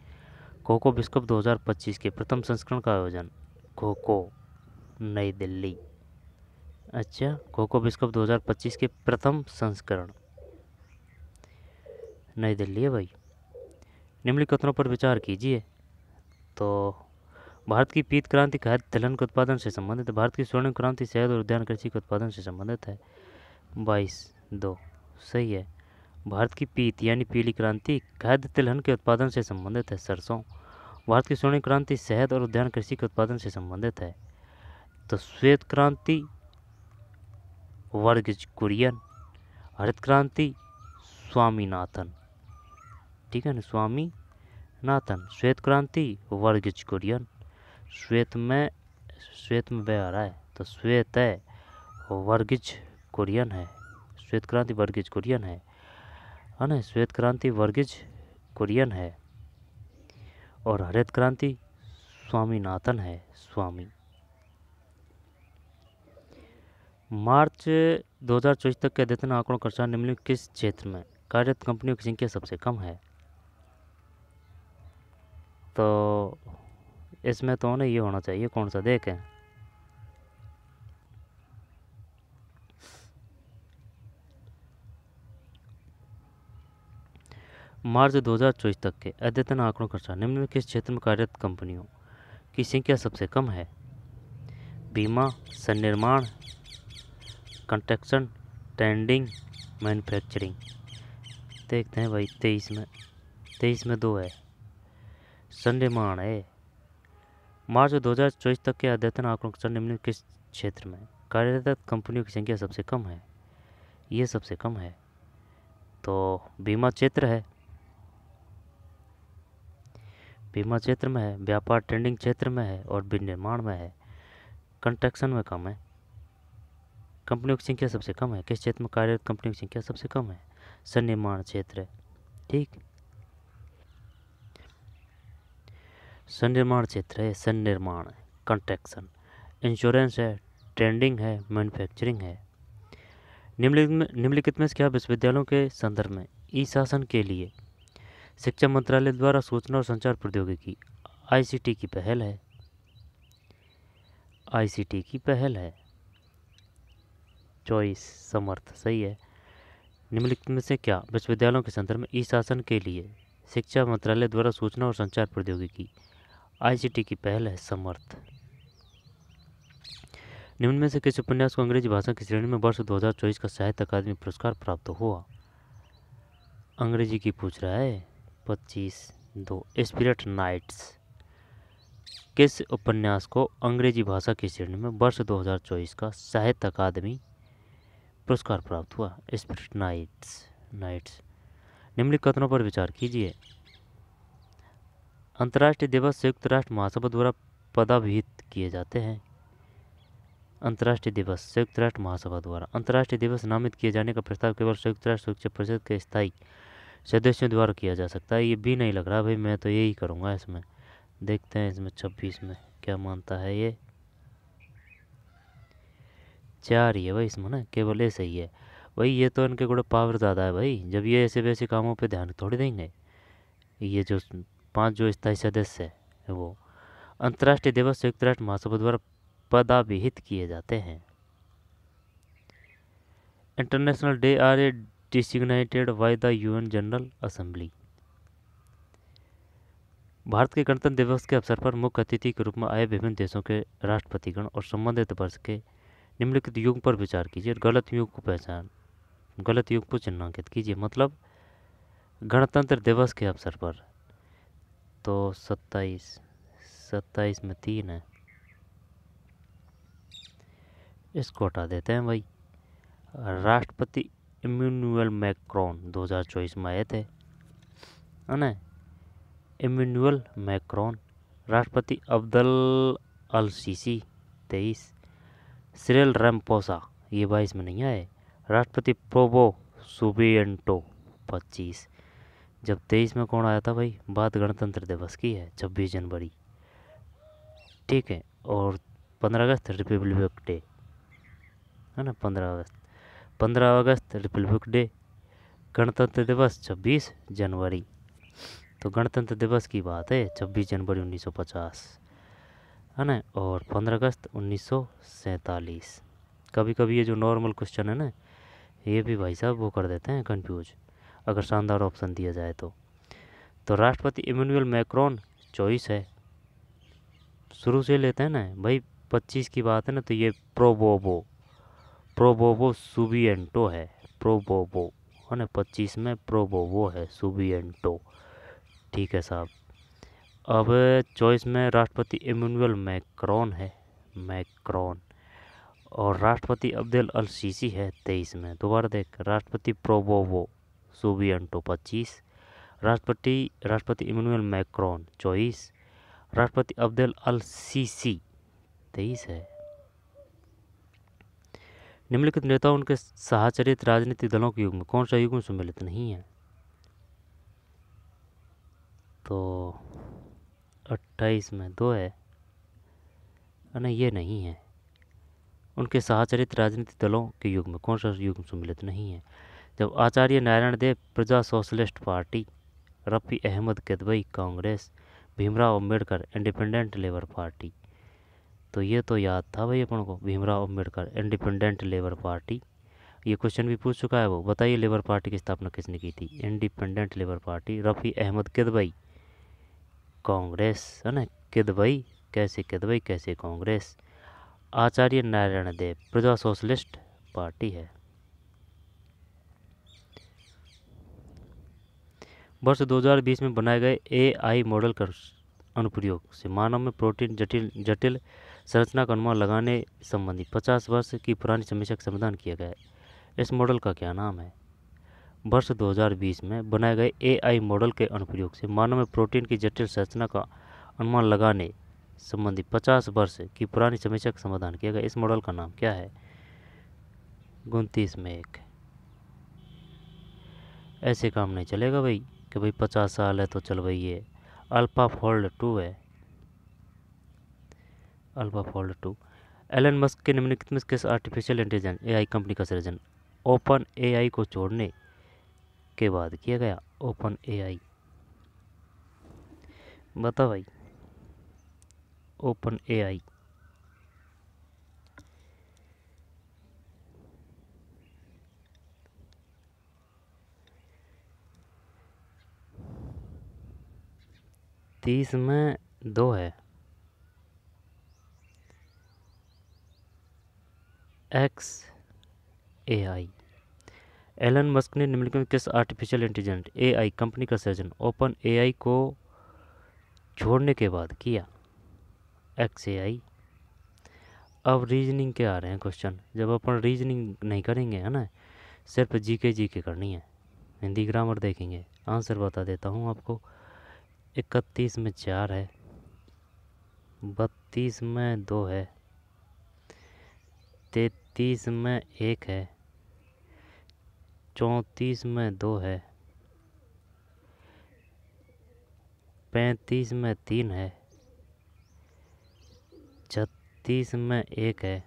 खो खो विश्व कप 2025 के प्रथम संस्करण का आयोजन खो खो नई दिल्ली। अच्छा, खो खो विश्व कप 2025 के प्रथम संस्करण नई दिल्ली है भाई। निम्नलिखित कथनों पर विचार कीजिए। तो भारत की पीत क्रांति खाद्य तिलहन के उत्पादन से संबंधित है। भारत की स्वर्णिम क्रांति शहद और उद्यान कृषि के उत्पादन से संबंधित है। 22-2 सही है। भारत की पीत यानी पीली क्रांति खाद्य तिलहन के उत्पादन से संबंधित है, सरसों। भारत की स्वर्णिम क्रांति शहद और उद्यान कृषि के उत्पादन से संबंधित है, तो श्वेत क्रांति वर्गीज कुरियन। हरित क्रांति स्वामीनाथन, ठीक है ना, स्वामीनाथन। श्वेत क्रांति वर्गीज कुरियन। श्वेत में वे आ रहा है, तो श्वेत है वर्गीज कुरियन है। श्वेत क्रांति वर्गीज कुरियन है ना, श्वेत क्रांति वर्गीज कुरियन है। और हरित क्रांति स्वामीनाथन है, स्वामी। मार्च 2024 तक के अद्यतन आंकड़ों के अनुसार निम्नलिखित किस क्षेत्र में कार्यरत कंपनियों की संख्या सबसे कम है? तो इसमें तो ना ये होना चाहिए, कौन सा देखें, मार्च 2024 तक के अद्यतन आंकड़ों के अनुसार निम्नलिखित किस क्षेत्र में कार्यरत कंपनियों की संख्या सबसे कम है? बीमा, सन्निर्माण, कंस्ट्रक्शन, ट्रेडिंग, मैन्युफैक्चरिंग। देखते हैं भाई। 23 में 2 है, सन्निर्माण है। मार्च 2024 तक के अद्यतन आंकड़ों के अनुसार निम्नलिखित किस क्षेत्र में कार्यरत कंपनियों की संख्या सबसे कम है? ये सबसे कम है, तो बीमा क्षेत्र है, बीमा क्षेत्र में है। व्यापार ट्रेडिंग क्षेत्र में है और विनिर्माण में है। कंस्ट्रक्शन में कम है। कंपनियों की संख्या सबसे कम है, किस क्षेत्र में कार्यरत कंपनियों की संख्या सबसे कम है? सन्निर्माण क्षेत्र है, ठीक, सन्निर्माण क्षेत्र है, सन्निर्माण, कंस्ट्रक्शन। इंश्योरेंस है, ट्रेडिंग है, मैन्युफैक्चरिंग है। निम्नलिखित में से क्या विश्वविद्यालयों के संदर्भ में ई शासन के लिए शिक्षा मंत्रालय द्वारा सूचना और संचार प्रौद्योगिकी ICT की पहल है? ICT की पहल है, चॉइस समर्थ सही है। निम्नलिखित में से क्या विश्वविद्यालयों के संदर्भ में ई शासन के लिए शिक्षा मंत्रालय द्वारा सूचना और संचार प्रौद्योगिकी ICT की पहल है? समर्थ। निम्न में से किस उपन्यास को अंग्रेजी भाषा की श्रेणी में वर्ष 2024 का साहित्य अकादमी पुरस्कार प्राप्त हुआ? अंग्रेजी की पूछ रहा है। 25-2 स्पिरिट नाइट्स। किस उपन्यास को अंग्रेजी भाषा की श्रेणी में वर्ष 2024 का साहित्य अकादमी पुरस्कार प्राप्त हुआ? Spirit knights. निम्नलिखित कथनों पर विचार कीजिए। अंतर्राष्ट्रीय दिवस संयुक्त राष्ट्र महासभा द्वारा पदाभिहित किए जाते हैं। अंतर्राष्ट्रीय दिवस संयुक्त राष्ट्र महासभा द्वारा। अंतर्राष्ट्रीय दिवस नामित किए जाने का प्रस्ताव केवल संयुक्त राष्ट्र सुरक्षा परिषद के स्थायी सदस्यों द्वारा किया जा सकता है। ये भी नहीं लग रहा भाई, मैं तो यही करूँगा इसमें। देखते हैं इसमें 26 में क्या मानता है ये। 4 ही है भाई इसमें ना, केवल ऐसे ही है भाई। ये तो इनके गुड़े पावर ज़्यादा है भाई, जब ये ऐसे वैसे कामों पे ध्यान थोड़ी देंगे। ये जो 5 जो स्थायी सदस्य है वो। अंतर्राष्ट्रीय दिवस संयुक्त राष्ट्र महासभा द्वारा पदाभिहित किए जाते हैं। International day are a designated by the UN general assembly. Bharat के गणतंत्र दिवस के अवसर पर मुख्य अतिथि के रूप में आए विभिन्न देशों के राष्ट्रपतिगण और संबंधित वर्ष के निम्नलिखित युग पर विचार कीजिए। गलत युग को चिन्हांकित कीजिए। मतलब गणतंत्र दिवस के अवसर पर तो 27 में 3 है, इसको हटा देते हैं भाई। राष्ट्रपति इमैनुअल मैक्रोन 2024 में आए थे, है ना। Emmanuel Macron. राष्ट्रपति Abdul al Sisi 23। Cyril Ramaphosa ये 22 में नहीं आए। राष्ट्रपति प्रोबो सुबिएंटो 25। जब 23 में कौन आया था भाई, बात गणतंत्र दिवस की है, 26 जनवरी, ठीक है। और 15 अगस्त रिपब्लिक डे, है ना। 15 अगस्त रिपब्लिक डे, गणतंत्र दिवस 26 जनवरी। तो गणतंत्र दिवस की बात है 26 जनवरी 1950, है ना। और 15 अगस्त 1947। कभी कभी ये जो नॉर्मल क्वेश्चन है ना, ये भी भाई साहब वो कर देते हैं कंफ्यूज, अगर शानदार ऑप्शन दिया जाए तो। राष्ट्रपति इमैनुअल मैक्रोन चॉइस है, शुरू से लेते हैं ना भाई। 25 की बात है ना, तो ये प्रोबोबो सुबिएंटो है, प्रोबोबो, है ना। 25 में प्रोबोबो है, सुबिएंटो, ठीक है साहब। अब चॉइस में राष्ट्रपति इमैनुअल मैक्रोन है, मैक्रोन। और राष्ट्रपति अब्दुल अल सीसी है 23 में। दोबारा देख, राष्ट्रपति प्रोबोबो सुबिएंटो 25, राष्ट्रपति इमैनुअल मैक्रोन 24, राष्ट्रपति अब्दुल अल सीसी 23 है। निम्नलिखित नेता उनके साहचरित राजनीतिक दलों के युग में कौन सा युग में सम्मिलित नहीं है। तो 28 में 2 है ना, ये नहीं है। उनके साहचरित राजनीतिक दलों के युग में कौन सा युग सम्मिलित नहीं है। जब आचार्य Narayan Dev Praja socialist party, Rafi Ahmed Kidwai Congress, Bhimrao Ambedkar independent labour party. तो ये तो याद था भाई अपन को, Bhimrao Ambedkar independent labour party. ये क्वेश्चन भी पूछ चुका है वो। बताइए लेबर पार्टी की स्थापना किसने की थी। Independent labour party, Rafi Ahmed Kidwai Congress, है ना। किदवई कैसे कांग्रेस। आचार्य नारायण देव प्रजा सोशलिस्ट पार्टी है। वर्ष 2020 में बनाए गए AI मॉडल का अनुप्रयोग से मानव में प्रोटीन जटिल संरचना का अनुमान लगाने संबंधी 50 वर्ष की पुरानी समस्या का समाधान किया गया है। इस मॉडल का क्या नाम है। वर्ष 2020 में बनाए गए AI मॉडल के अनुप्रयोग से मानव में प्रोटीन की जटिल संरचना का अनुमान लगाने संबंधी 50 वर्ष की पुरानी समस्या का समाधान किया गया। इस मॉडल का नाम क्या है। 29 में 1। ऐसे काम नहीं चलेगा भाई कि भाई 50 साल है तो चल भाई। ये अल्फाफोल्ड 2 है, अल्फाफोल्ड 2। एलन मस्क के निम्नलिखित में किस आर्टिफिशियल इंटेलिजेंस AI कंपनी का सृजन ओपन AI को छोड़ने के बाद किया गया। ओपन AI, बता भाई। Open AI। तीस में 2 है, XAI। एलन मस्क ने निम्नलिखित किस आर्टिफिशियल इंटेलिजेंस AI कंपनी का सृजन ओपन AI को छोड़ने के बाद किया। XAI। अब रीजनिंग के आ रहे हैं क्वेश्चन। जब अपन रीजनिंग नहीं करेंगे, है ना, सिर्फ जीके करनी है, हिंदी ग्रामर देखेंगे। आंसर बता देता हूँ आपको। 31 में 4 है, 32 में 2 है, 33 में 1 है, 34 में 2 है, 35 में 3 है, 36 में 1 है,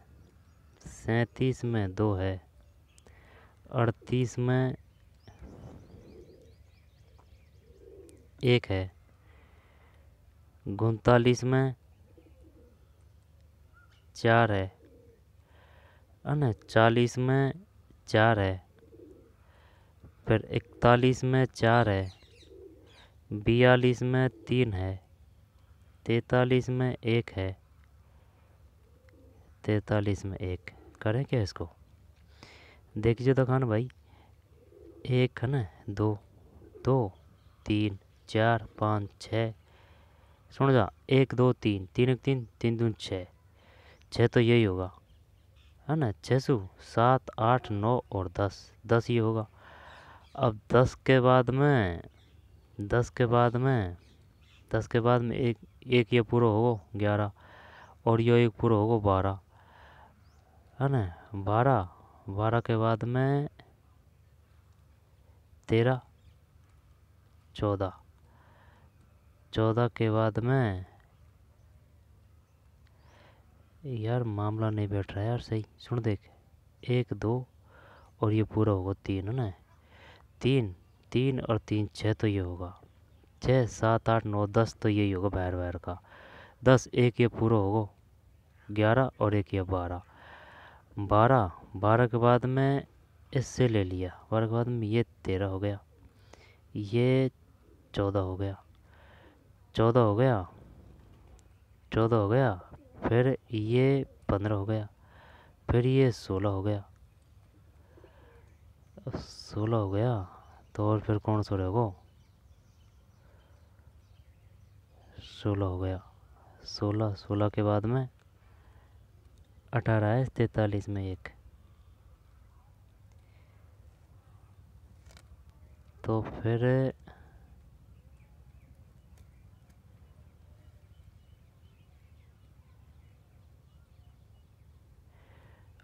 37 में 2 है, 38 में 1 है, 39 में 4 है, 40 में 4 है, फिर 41 में 4 है, 42 में 3 है, 43 में 1 है, 43 में 1। करें क्या इसको? देखिए तो खान भाई, 1 है ना, 2 2 3 4 5 6, सुन जा, 1 2 3 3 1 3 3 2 6, 6 तो यही होगा, है ना, 6 7 8 9 और 10, 10 ये होगा। अब 10 के बाद में 10 के बाद में 10 के बाद में एक ये पूरा होगा 11, और ये एक पूरा होगा 12, है ना, 12 12 के बाद में 13 14, 14 के बाद में, यार मामला नहीं बैठ रहा यार सही, सुन देख, 1 2 और ये पूरा होगा 3, है ना, 3 3 और 3 6 तो ये होगा, 6 7 8 9 10 तो यही होगा बाहर बाहर का, 10 एक ये पूरा होगा 11 और एक ये 12, 12 12 के बाद में इससे ले लिया, 12 के बाद में ये 13 हो गया, ये 14 हो गया, 14 हो गया, 14 हो गया, फिर ये 15 हो गया, फिर ये 16 हो गया, 16 हो गया, तो और फिर कौन सा रहेगा, 16 हो गया, 16 16 के बाद में 18 है, 43 में 1, तो फिर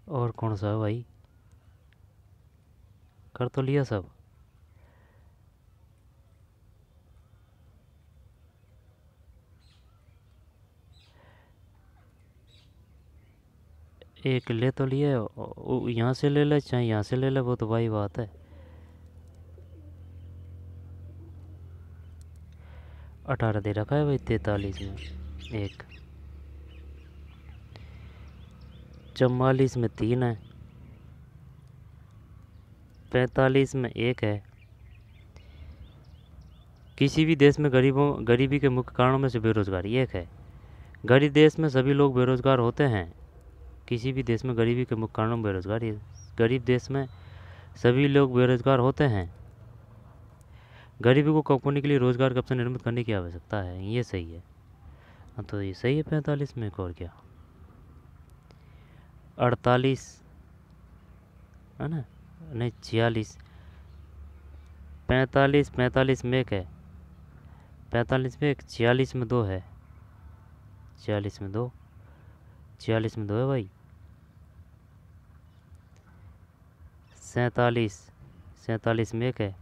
और कौन सा है भाई, कर तो लिया सब। एक ले तो लिए, यहाँ से ले ले चाहे यहाँ से ले ले, वो तो भाई बात है। 18 दे रखा है भाई 43 में 1, 44 में 3 है, 45 में 1 है। किसी भी देश में गरीबी के मुख्य कारणों में से बेरोजगारी एक है। गरीब देश में सभी लोग बेरोजगार होते हैं। किसी भी देश में गरीबी के मुख्य कारणों में बेरोजगारी, गरीब देश में सभी लोग बेरोजगार होते हैं। गरीबी को कम करने के लिए रोजगार के अवसर निर्मित करने की आवश्यकता है, ये सही है। हाँ तो ये सही है 45 में, एक और क्या, 48 है ना, नहीं 46, 45 में 1 है, 45 में 1, 46 में 2 है, 46 में 2, 46 में 2 है भाई, 47 में 1 है,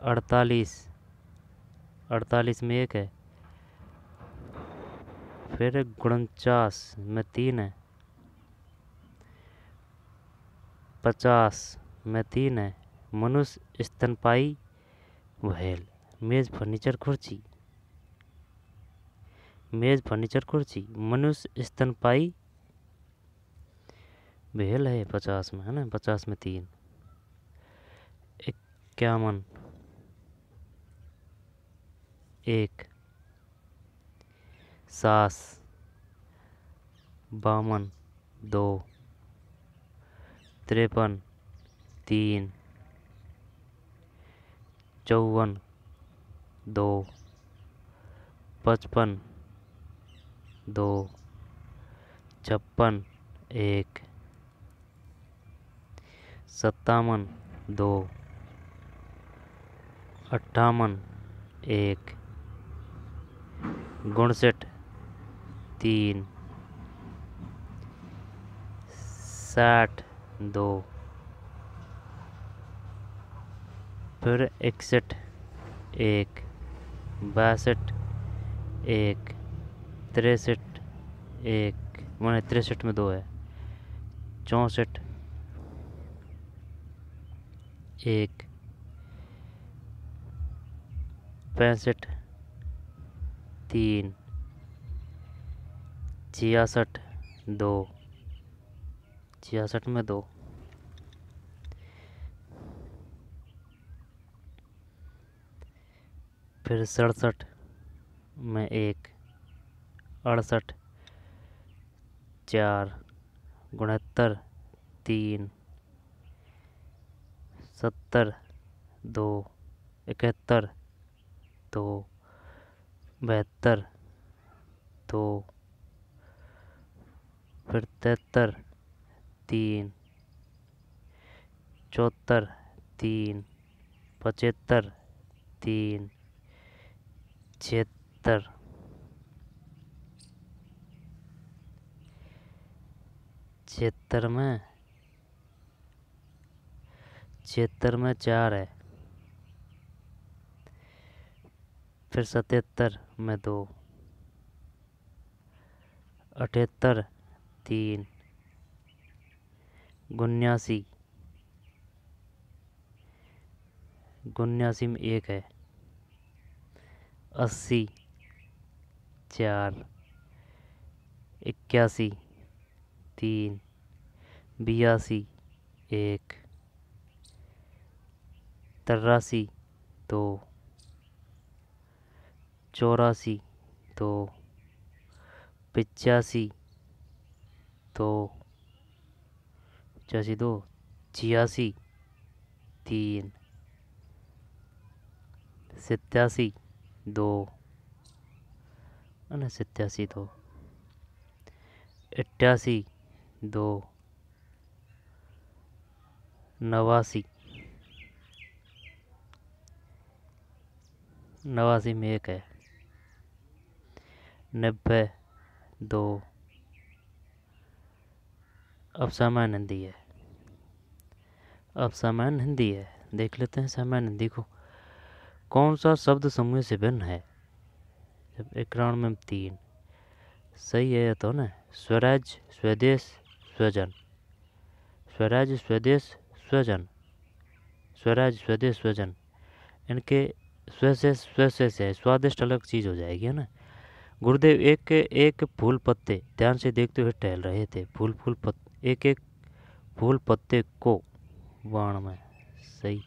48 में 1 है, फिर 49 में 3 है, 50 में 3 है, मनुष्य स्तनपायी व्हेल, मेज फर्नीचर कुर्सी, मनुष्य स्तनपायी व्हेल है 50 में, है ना, 50 में 3, 51 1, सास 52 2, 53 3, 54 2, 55 2, 56 1, 57 2, 58 1, 59 3, 60 2, फिर 61 1, 62 1, 63 1, मैंने 63 में 2 है, 64 1, 65 3, 66 2, 66 में 2, फिर 67 में 1, 68 4, 69 3, 70 2, 71 2, 72 2, फिर 73 3, 74 3, 75 3, 76 76 में 4 है, फिर 77 में 2, 78 3, 79 में 1 है, 80 4, 81 3, 82 1, 83 2, 84 2, 85 2, 85 2, 86 3, 87 2, 87 2, 88 2, 89 में 1 है, 90 2, अब सामान्य हिंदी है, देख लेते हैं सामान्य हिंदी को। कौन सा शब्द समूह से भिन्न है? जब 91 में 3 सही है तो ना, स्वराज स्वदेश स्वजन, स्वराज स्वदेश स्वजन, स्वराज स्वदेश स्वजन, इनके स्व से स्वादिष्ट अलग चीज़ हो जाएगी, है ना। गुरुदेव एक फूल पत्ते ध्यान से देखते हुए टहल रहे थे, एक फूल पत्ते को बाण में, सही।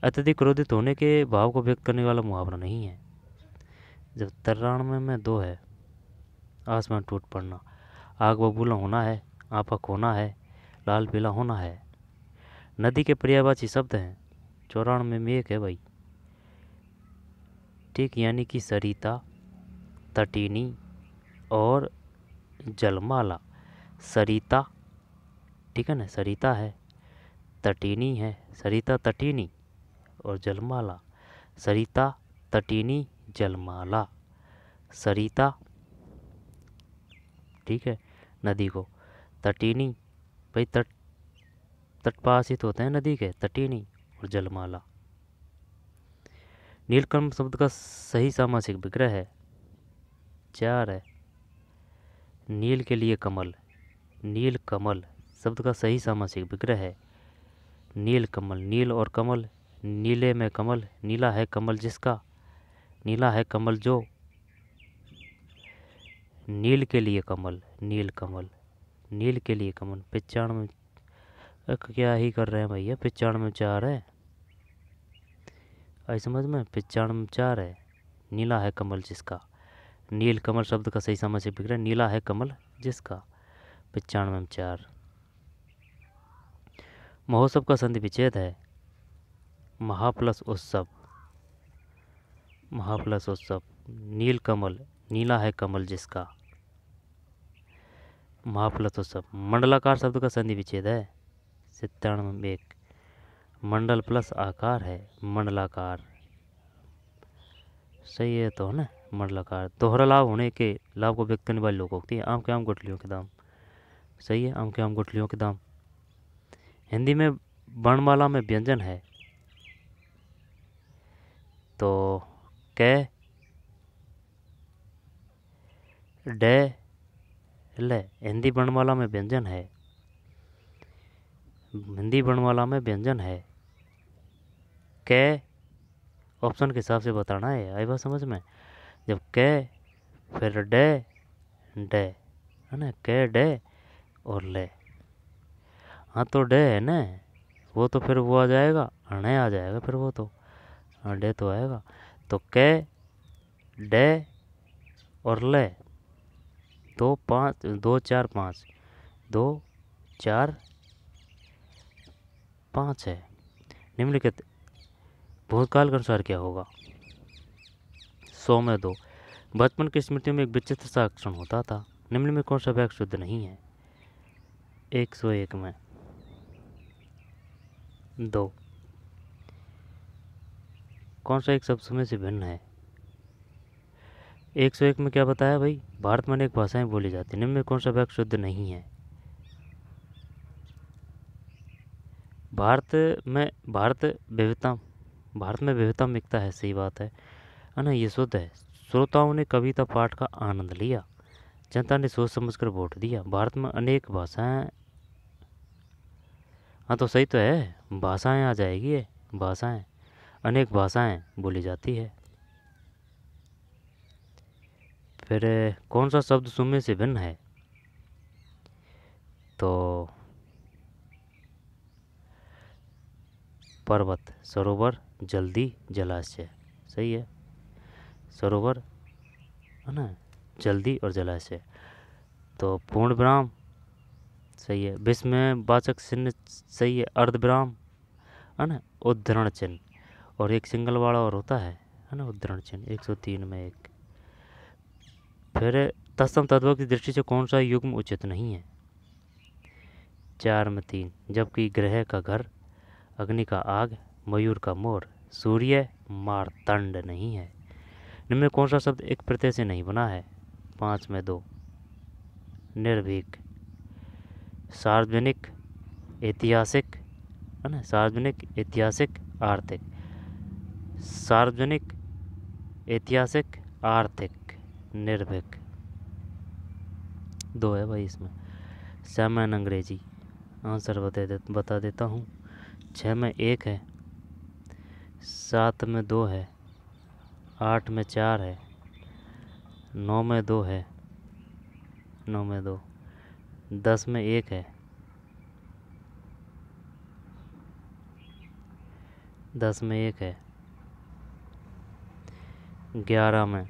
अत्यधिक क्रोधित होने के भाव को व्यक्त करने वाला मुहावरा नहीं है। जब 93 में 2 है, आसमान टूट पड़ना, आग बबूला होना है, आपा खोना है, लाल पीला होना है। नदी के पर्यायवाची शब्द हैं, 94 में 1 है भाई, ठीक, यानी कि सरिता, तटीनी और जलमाला। सरिता, ठीक है ना, सरिता है, तटीनी है, सरिता तटीनी और जलमाला, सरिता तटीनी जलमाला, सरिता, ठीक है, नदी को, तटीनी भाई तटपासित होते हैं नदी के, तटीनी और जलमाला। नीलकमल शब्द का सही सामासिक विग्रह है, 4 है, नील के लिए कमल, नील कमल शब्द का सही सामासिक विग्रह है, नील कमल, नील और कमल, नीले में कमल, नीला है कमल जिसका, नीला है कमल जो, नील के लिए कमल, नील कमल, नील के लिए कमल। 95 क्या ही कर रहे हैं भैया, 95 में 4 है, आई समझ में, 95 में 4 है, नीला है कमल जिसका, नील कमल शब्द का सही सामासिक विग्रह नीला है कमल जिसका, 95 में 4। महोत्सव का संधि विच्छेद है, महा प्लस उत्सव, महा प्लस उत्सव, नील कमल, नीला है कमल जिसका, महा प्लस उत्सव। मंडलाकार शब्द का संधि विच्छेद है, 97 में 1, मंडल प्लस आकार है, मंडलाकार, सही है तो है ना, मंडलाकार। दोहरा लाभ होने के लाभ को व्यक्त करने वाली लोकोक्ति है, आम के आम गुठलियों के दाम, सही है, आम के आम गुठलियों के दाम। हिंदी में वर्णमाला में व्यंजन है तो कै, डे, ले। हिंदी वर्णमाला में व्यंजन है, हिंदी वर्णमाला में व्यंजन है। कै ऑप्शन के हिसाब से बताना है, आई बात समझ में। जब कै फिर डे, डे है ना, कै डे और ले। हाँ तो डे है ना, वो तो फिर वो आ जाएगा, अणे आ जाएगा फिर वो तो, हाँ डे तो आएगा। तो कै डे और ले, 2 5 2 4 5, 2 4 5 है। निम्नलिखित भूतकाल के अनुसार क्या होगा? 100 में 2। बचपन की स्मृतियों में एक विचित्र सा क्षण होता था, निम्न में कौन सा वाक्य शुद्ध नहीं है? 101 में 2। कौन सा एक शब्द समय से भिन्न है? 101 में क्या बताया भाई? भारत में अनेक भाषाएं बोली जाती, निम्न में कौन सा वाक्य शुद्ध नहीं है? भारत में विविधता में एकता है, सही बात है ना, ये शुद्ध है। श्रोताओं ने कविता पाठ का आनंद लिया, जनता ने सोच समझकर वोट दिया। भारत में अनेक भाषाएं, हाँ तो सही तो है, भाषाएं आ जाएगी ये, भाषाएं, अनेक भाषाएं बोली जाती है। फिर कौन सा शब्द सुम्य से भिन्न है? तो पर्वत, सरोवर, जल्दी, जलाशय, सही है। सरोवर है ना, जल्दी और जलाशय। तो पूर्ण विराम सही है। विश्व में वाचक चिन्ह सही है। अर्ध विराम है ना, उद्धरण चिन्ह, और एक सिंगल वाला और होता है ना, उद्धरण चिन्ह, 103 में 1। फिर तत्सम तद्भव की दृष्टि से कौन सा युग्म उचित नहीं है? 4 में 3। जबकि ग्रह का घर, अग्नि का आग, मयूर का मोर, सूर्य मारतंड नहीं है। निम्न में कौन सा शब्द एक प्रत्यय से नहीं बना है? 5 में 2। निर्भीक, सार्वजनिक, ऐतिहासिक है ना, सार्वजनिक, ऐतिहासिक, आर्थिक, सार्वजनिक, ऐतिहासिक, आर्थिक, निर्भीक, 2 है भाई इसमें। सामान्य अंग्रेजी, आंसर बता देता हूँ। 6 में 1 है, 7 में 2 है, 8 में 4 है, 9 में 2 है, 9 में 2, 10 में 1 है, 10 में 1 है, 11 में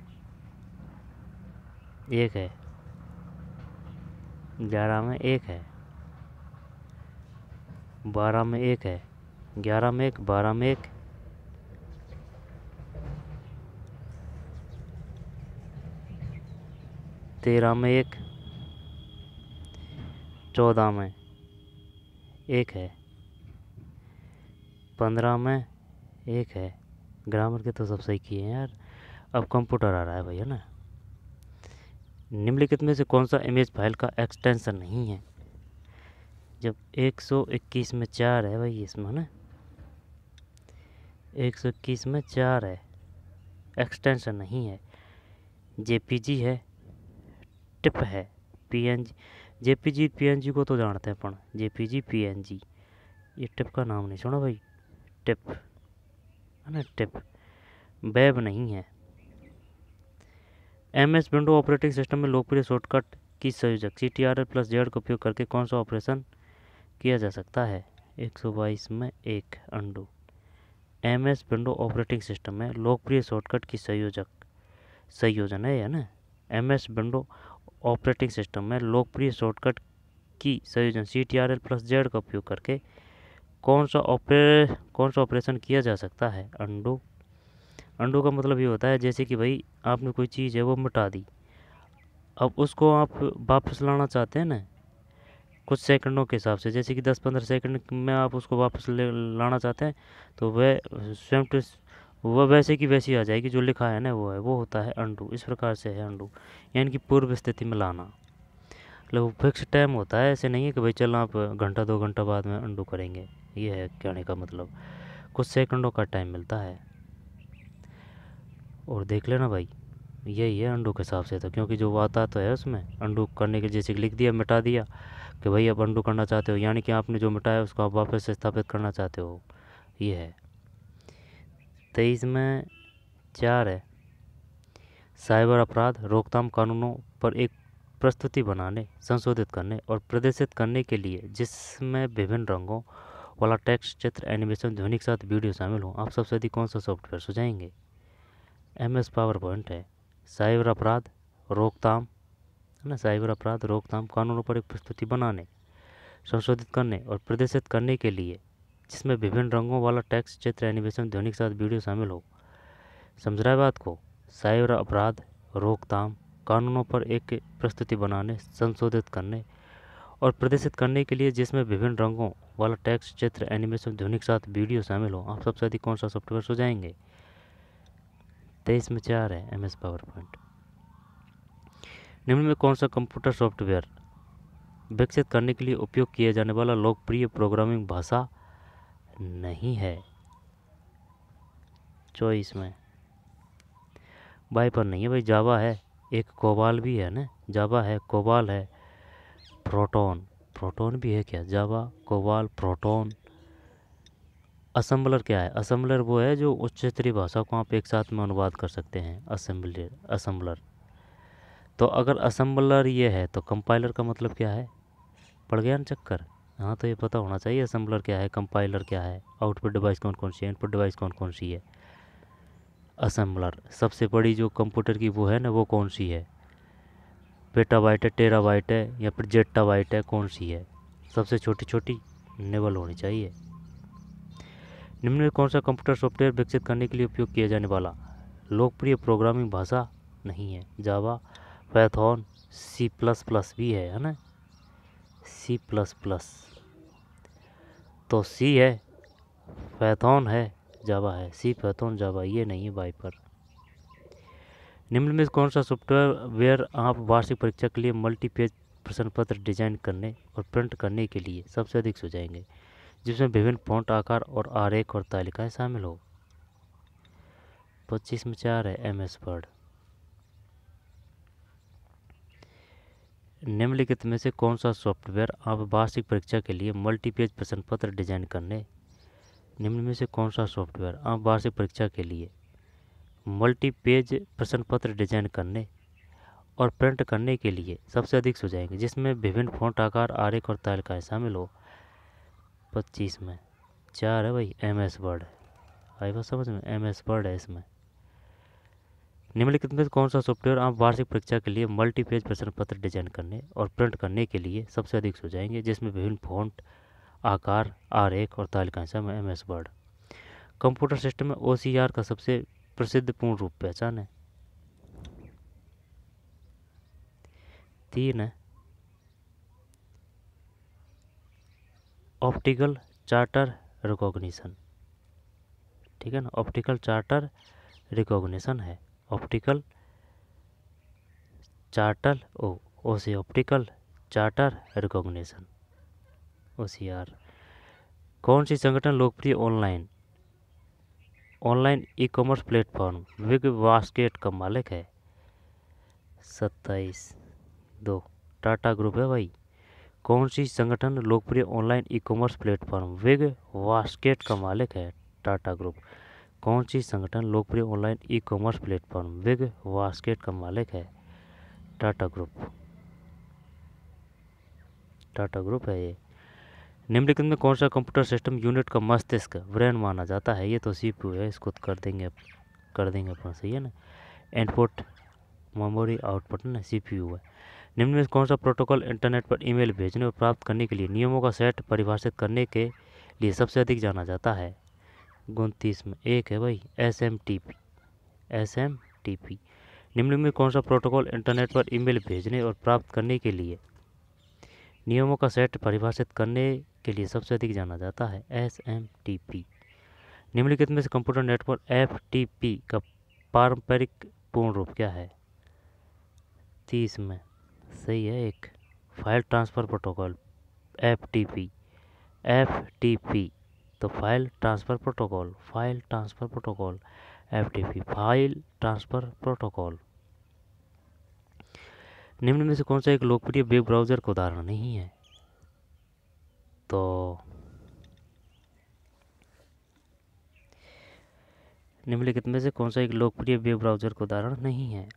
1 है, 11 में 1 है, 12 में 1 है, 11 में 1, 12 में 1, 13 में 1, 14 में 1 है, 15 में 1 है। ग्रामर के तो सब सही किए हैं यार। अब कंप्यूटर आ रहा है भाई, है ना। निम्नलिखित में से कौन सा इमेज फाइल का एक्सटेंशन नहीं है? जब 121 में 4 है भाई इसमें, है ना, 121 में 4 है, एक्सटेंशन नहीं है। जेपीजी है, टिप है, पीएनजी। जेपीजी पीएनजी को तो जानते हैं अपन, जेपीजी पीएनजी, ये टिप का नाम नहीं सुना भाई, टिप है ना, टिप। वेब नहीं है। एमएस विंडो ऑपरेटिंग सिस्टम में लोकप्रिय शॉर्टकट की संयोजक CTRL+Z का उपयोग करके कौन सा ऑपरेशन किया जा सकता है? 122 में 1, undo. MS window operating system में लोकप्रिय शॉर्टकट की संयोजन है ना, एमएस विंडो ऑपरेटिंग सिस्टम में लोकप्रिय शॉर्टकट की संयोजन CTRL+Z का उपयोग करके कौन सा ऑपरेशन किया जा सकता है? अंडू। अंडू का मतलब ये होता है जैसे कि भाई आपने कोई चीज़ है वो मिटा दी, अब उसको आप वापस लाना चाहते हैं ना, कुछ सेकंडों के हिसाब से, जैसे कि 10-15 सेकंड में आप उसको वापस लाना चाहते हैं, तो वह स्वयं टू वह वैसे की वैसी आ जाएगी, जो लिखा है ना वो है, वो होता है अंडू। इस प्रकार से है अंडू, यानी कि पूर्व स्थिति में लाना। मतलब वो फिक्स टाइम होता है, ऐसे नहीं है कि भाई चल आप घंटा 2 घंटा बाद में अंडू करेंगे। ये है कहने का मतलब, कुछ सेकंडों का टाइम मिलता है। और देख लेना भाई, यही है अंडू के हिसाब से तो, क्योंकि जो वो आता तो है उसमें अंडू करने के जैसे कि लिख दिया, मिटा दिया कि भाई अब अंडू करना चाहते हो, यानी कि आपने जो मिटाया उसको आप वापस से स्थापित करना चाहते हो। ये है। 23 में 4 है, साइबर अपराध रोकथाम कानूनों पर एक प्रस्तुति बनाने, संशोधित करने और प्रदर्शित करने के लिए जिसमें विभिन्न रंगों वाला टेक्स्ट, चित्र, एनिमेशन, ध्वनि के साथ वीडियो शामिल हो, आप सबसे अधिक कौन सा सॉफ्टवेयर सुझाएंगे? MS पावर पॉइंट है। साइबर अपराध रोकथाम, है ना, साइबर अपराध रोकथाम कानूनों पर एक प्रस्तुति बनाने, संशोधित करने और प्रदर्शित करने के लिए जिसमें विभिन्न रंगों वाला टेक्स्ट, चित्र, एनिमेशन, ध्वनि के साथ वीडियो शामिल हो। समझ रहा है बात को? साइबर अपराध रोकथाम कानूनों पर एक प्रस्तुति बनाने, संशोधित करने और प्रदर्शित करने के लिए जिसमें विभिन्न रंगों वाला टेक्स्ट, चित्र, एनिमेशन, ध्वनि के साथ वीडियो शामिल हो, आप सबसे अधिक कौन सा सॉफ्टवेयर सुझाएंगे? 23 में 4 है, MS पावर पॉइंट। निम्न में कौन सा कंप्यूटर सॉफ्टवेयर विकसित करने के लिए उपयोग किया जाने वाला लोकप्रिय प्रोग्रामिंग भाषा नहीं है? चॉइस में पर नहीं है भाई, जावा है, एक कोबाल भी है ना, जावा है, कोबाल है, प्रोटॉन, प्रोटॉन भी है क्या? जावा, कोबाल, प्रोटॉन। असेंबलर क्या है? असेंबलर वो है जो उच्च स्तरीय भाषा को आप एक साथ में अनुवाद कर सकते हैं, असेंबलर। तो अगर असेंबलर ये है तो कंपाइलर का मतलब क्या है? पड़ गया ना चक्कर? हाँ, तो ये पता होना चाहिए असेंबलर क्या है, कंपाइलर क्या है, आउटपुट डिवाइस कौन कौन सी है, इनपुट डिवाइस कौन कौन सी है। असेंबलर सबसे बड़ी जो कंप्यूटर की वो है ना, वो कौन सी है? पेटाबाइट है, टेराबाइट है, या फिर जेट्टाबाइट है, कौन सी है? सबसे छोटी छोटी निबल होनी चाहिए। निम्न में कौन सा कंप्यूटर सॉफ्टवेयर विकसित करने के लिए उपयोग किया जाने वाला लोकप्रिय प्रोग्रामिंग भाषा नहीं है? जावा, पाइथन, C++ भी है ना, C++। तो सी है, पाइथन है, जावा है, सी, पाइथन, जावा, ये नहीं है वाइपर। निम्न में कौन सा सॉफ्टवेयर आप वार्षिक परीक्षा के लिए मल्टीपेज प्रश्न पत्र डिजाइन करने और प्रिंट करने के लिए सबसे अधिक सुझाएंगे, जिसमें विभिन्न फॉन्ट, आकार और आरेख और तालिकाएं शामिल हो? 25 में 4 है, MS वर्ड। निम्नलिखित में से कौन सा सॉफ्टवेयर आप वार्षिक परीक्षा के लिए मल्टीपेज प्रश्न पत्र डिजाइन करने, निम्न में से कौन सा सॉफ्टवेयर आप वार्षिक परीक्षा के लिए मल्टीपेज प्रश्न पत्र डिजाइन करने और प्रिंट करने के लिए सबसे अधिक सुझाएंगे, जिसमें विभिन्न फॉन्ट, आकार, आरेख और तालिकाएं शामिल हो? 25 में 4 है भाई, MS वर्ड। आई बात समझ में? MS वर्ड है इसमें। निम्नलिखित में कौन सा सॉफ्टवेयर आप वार्षिक परीक्षा के लिए मल्टीपेज प्रश्न पत्र डिजाइन करने और प्रिंट करने के लिए सबसे अधिक सुझाएंगे, जिसमें विभिन्न फॉन्ट, आकार, आरेख और तालिकाएं शामिल? MS word. कंप्यूटर सिस्टम में OCR का सबसे प्रसिद्ध पूर्ण रूप पहचान है? 3 है, ऑप्टिकल चार्टर रिकॉग्निशन। ठीक है ना, ऑप्टिकल चार्टर रिकॉग्निशन है, optical charter optical charter recognition, OCR। कौन सी संगठन लोकप्रिय online e-commerce platform Big Basket का मालिक है? 27/2 टाटा ग्रुप है भाई। कौन सी संगठन लोकप्रिय online e-commerce platform Big Basket का मालिक है? टाटा ग्रुप। कौन सी संगठन लोकप्रिय online e-commerce platform Big Basket का मालिक है? टाटा ग्रुप, टाटा ग्रुप है ये। निम्नलिखित में कौन सा कंप्यूटर सिस्टम यूनिट का मस्तिष्क, ब्रेन माना जाता है? ये तो CPU है, इसको कर देंगे अपन, सही है ना। इनपुट, मेमोरी, आउटपुट ना, CPU है। निम्न में कौन सा प्रोटोकॉल इंटरनेट पर ईमेल भेजने और प्राप्त करने के लिए नियमों का सेट परिभाषित करने के लिए सबसे अधिक जाना जाता है? 29 में 1 है भाई, SMTP। निम्न में कौन सा प्रोटोकॉल इंटरनेट पर ईमेल भेजने और प्राप्त करने के लिए नियमों का सेट परिभाषित करने के लिए सबसे अधिक जाना जाता है? SMTP। निम्नलिखित में से कंप्यूटर नेटवर्क FTP का पारंपरिक पूर्ण रूप क्या है? 30 में सही है, 1 file transfer protocol, FTP, FTP। तो file transfer protocol, file transfer protocol, FTP, file transfer protocol. निम्न में से कौन सा एक लोकप्रिय वेब ब्राउज़र का उदाहरण नहीं है? तो निम्नलिखित में से कौन सा एक लोकप्रिय वेब ब्राउज़र का उदाहरण नहीं है?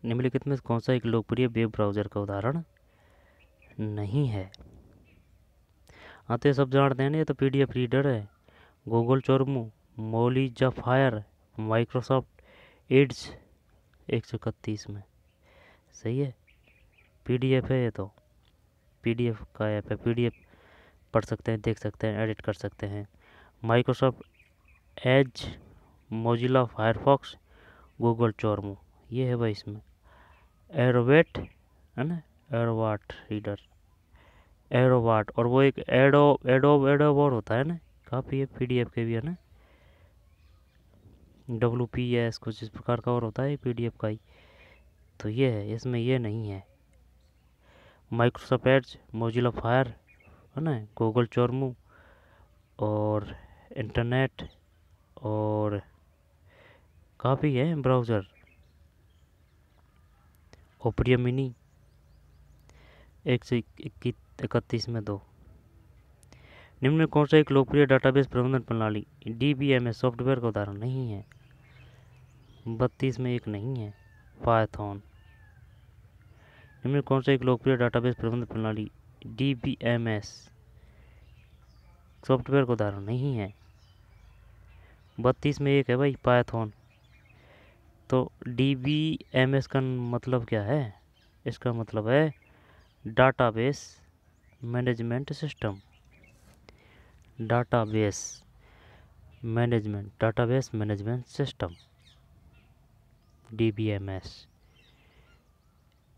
निम्नलिखित में से कौन सा एक लोकप्रिय वेब ब्राउज़र का उदाहरण नहीं है? हाँ, तो ये सब जानते हैं ना, ये तो PDF रीडर है, गूगल चोरमू, मोलिजाफायर, माइक्रोसॉफ्ट एड्स 131 में। सही है, PDF है ये तो, PDF का ऐप है, PDF पढ़ सकते हैं, देख सकते हैं, एडिट कर सकते हैं। Microsoft Edge, Mozilla Firefox, Google Chrome, ये है भाई इसमें। एरोवेट है ना, एरोवाट रीडर, एरोवाट, और वो एक एडोब और होता है ना, काफ़ी है PDF के भी है ना, WPS कुछ इस प्रकार का और होता है PDF का ही। तो ये है, इसमें ये नहीं है। माइक्रोसॉफ्ट एज, मोजिला फायर है ना, गूगल चोरमू और इंटरनेट और काफ़ी है ब्राउज़र। ओपरिया मिनी 131 में 2। निम्न में कौन सा एक लोकप्रिय डाटाबेस प्रबंधन प्रणाली DBMS सॉफ्टवेयर का उदाहरण नहीं है? 32 में 1 नहीं है, पायथन। निम्न में कौन सा एक लोकप्रिय डाटाबेस प्रबंधन प्रणाली DBMS सॉफ्टवेयर का उदाहरण नहीं है? 32 में 1 है भाई, पायथन। तो DBMS का मतलब क्या है? इसका मतलब है database management system, database management system, DBMS।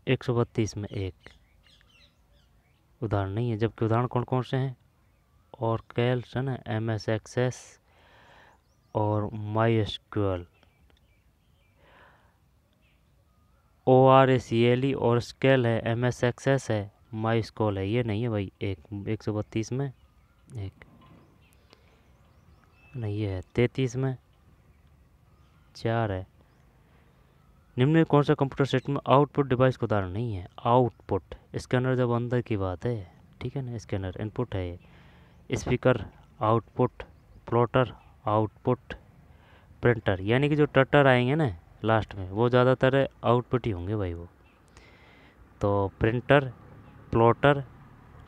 132 में 1 उदाहरण नहीं है, जबकि उदाहरण कौन कौन से हैं? और कैल्स है ना, MS एक्सेस और MySQL, ORACLE और स्केल है, MS एक्सेस है, MySQL है। ये नहीं है भाई, 132 में 1 नहीं, ये है 33 में 4 है। निम्न में कौन सा कंप्यूटर सिस्टम में आउटपुट डिवाइस का उदाहरण नहीं है? आउटपुट स्कैनर जब अंदर की बात है, ठीक है ना, स्कैनर इनपुट है ये। Speaker output, plotter output, printer, यानी कि जो टटर आएंगे ना लास्ट में वो ज़्यादातर आउटपुट ही होंगे भाई वो। तो प्रिंटर, प्लॉटर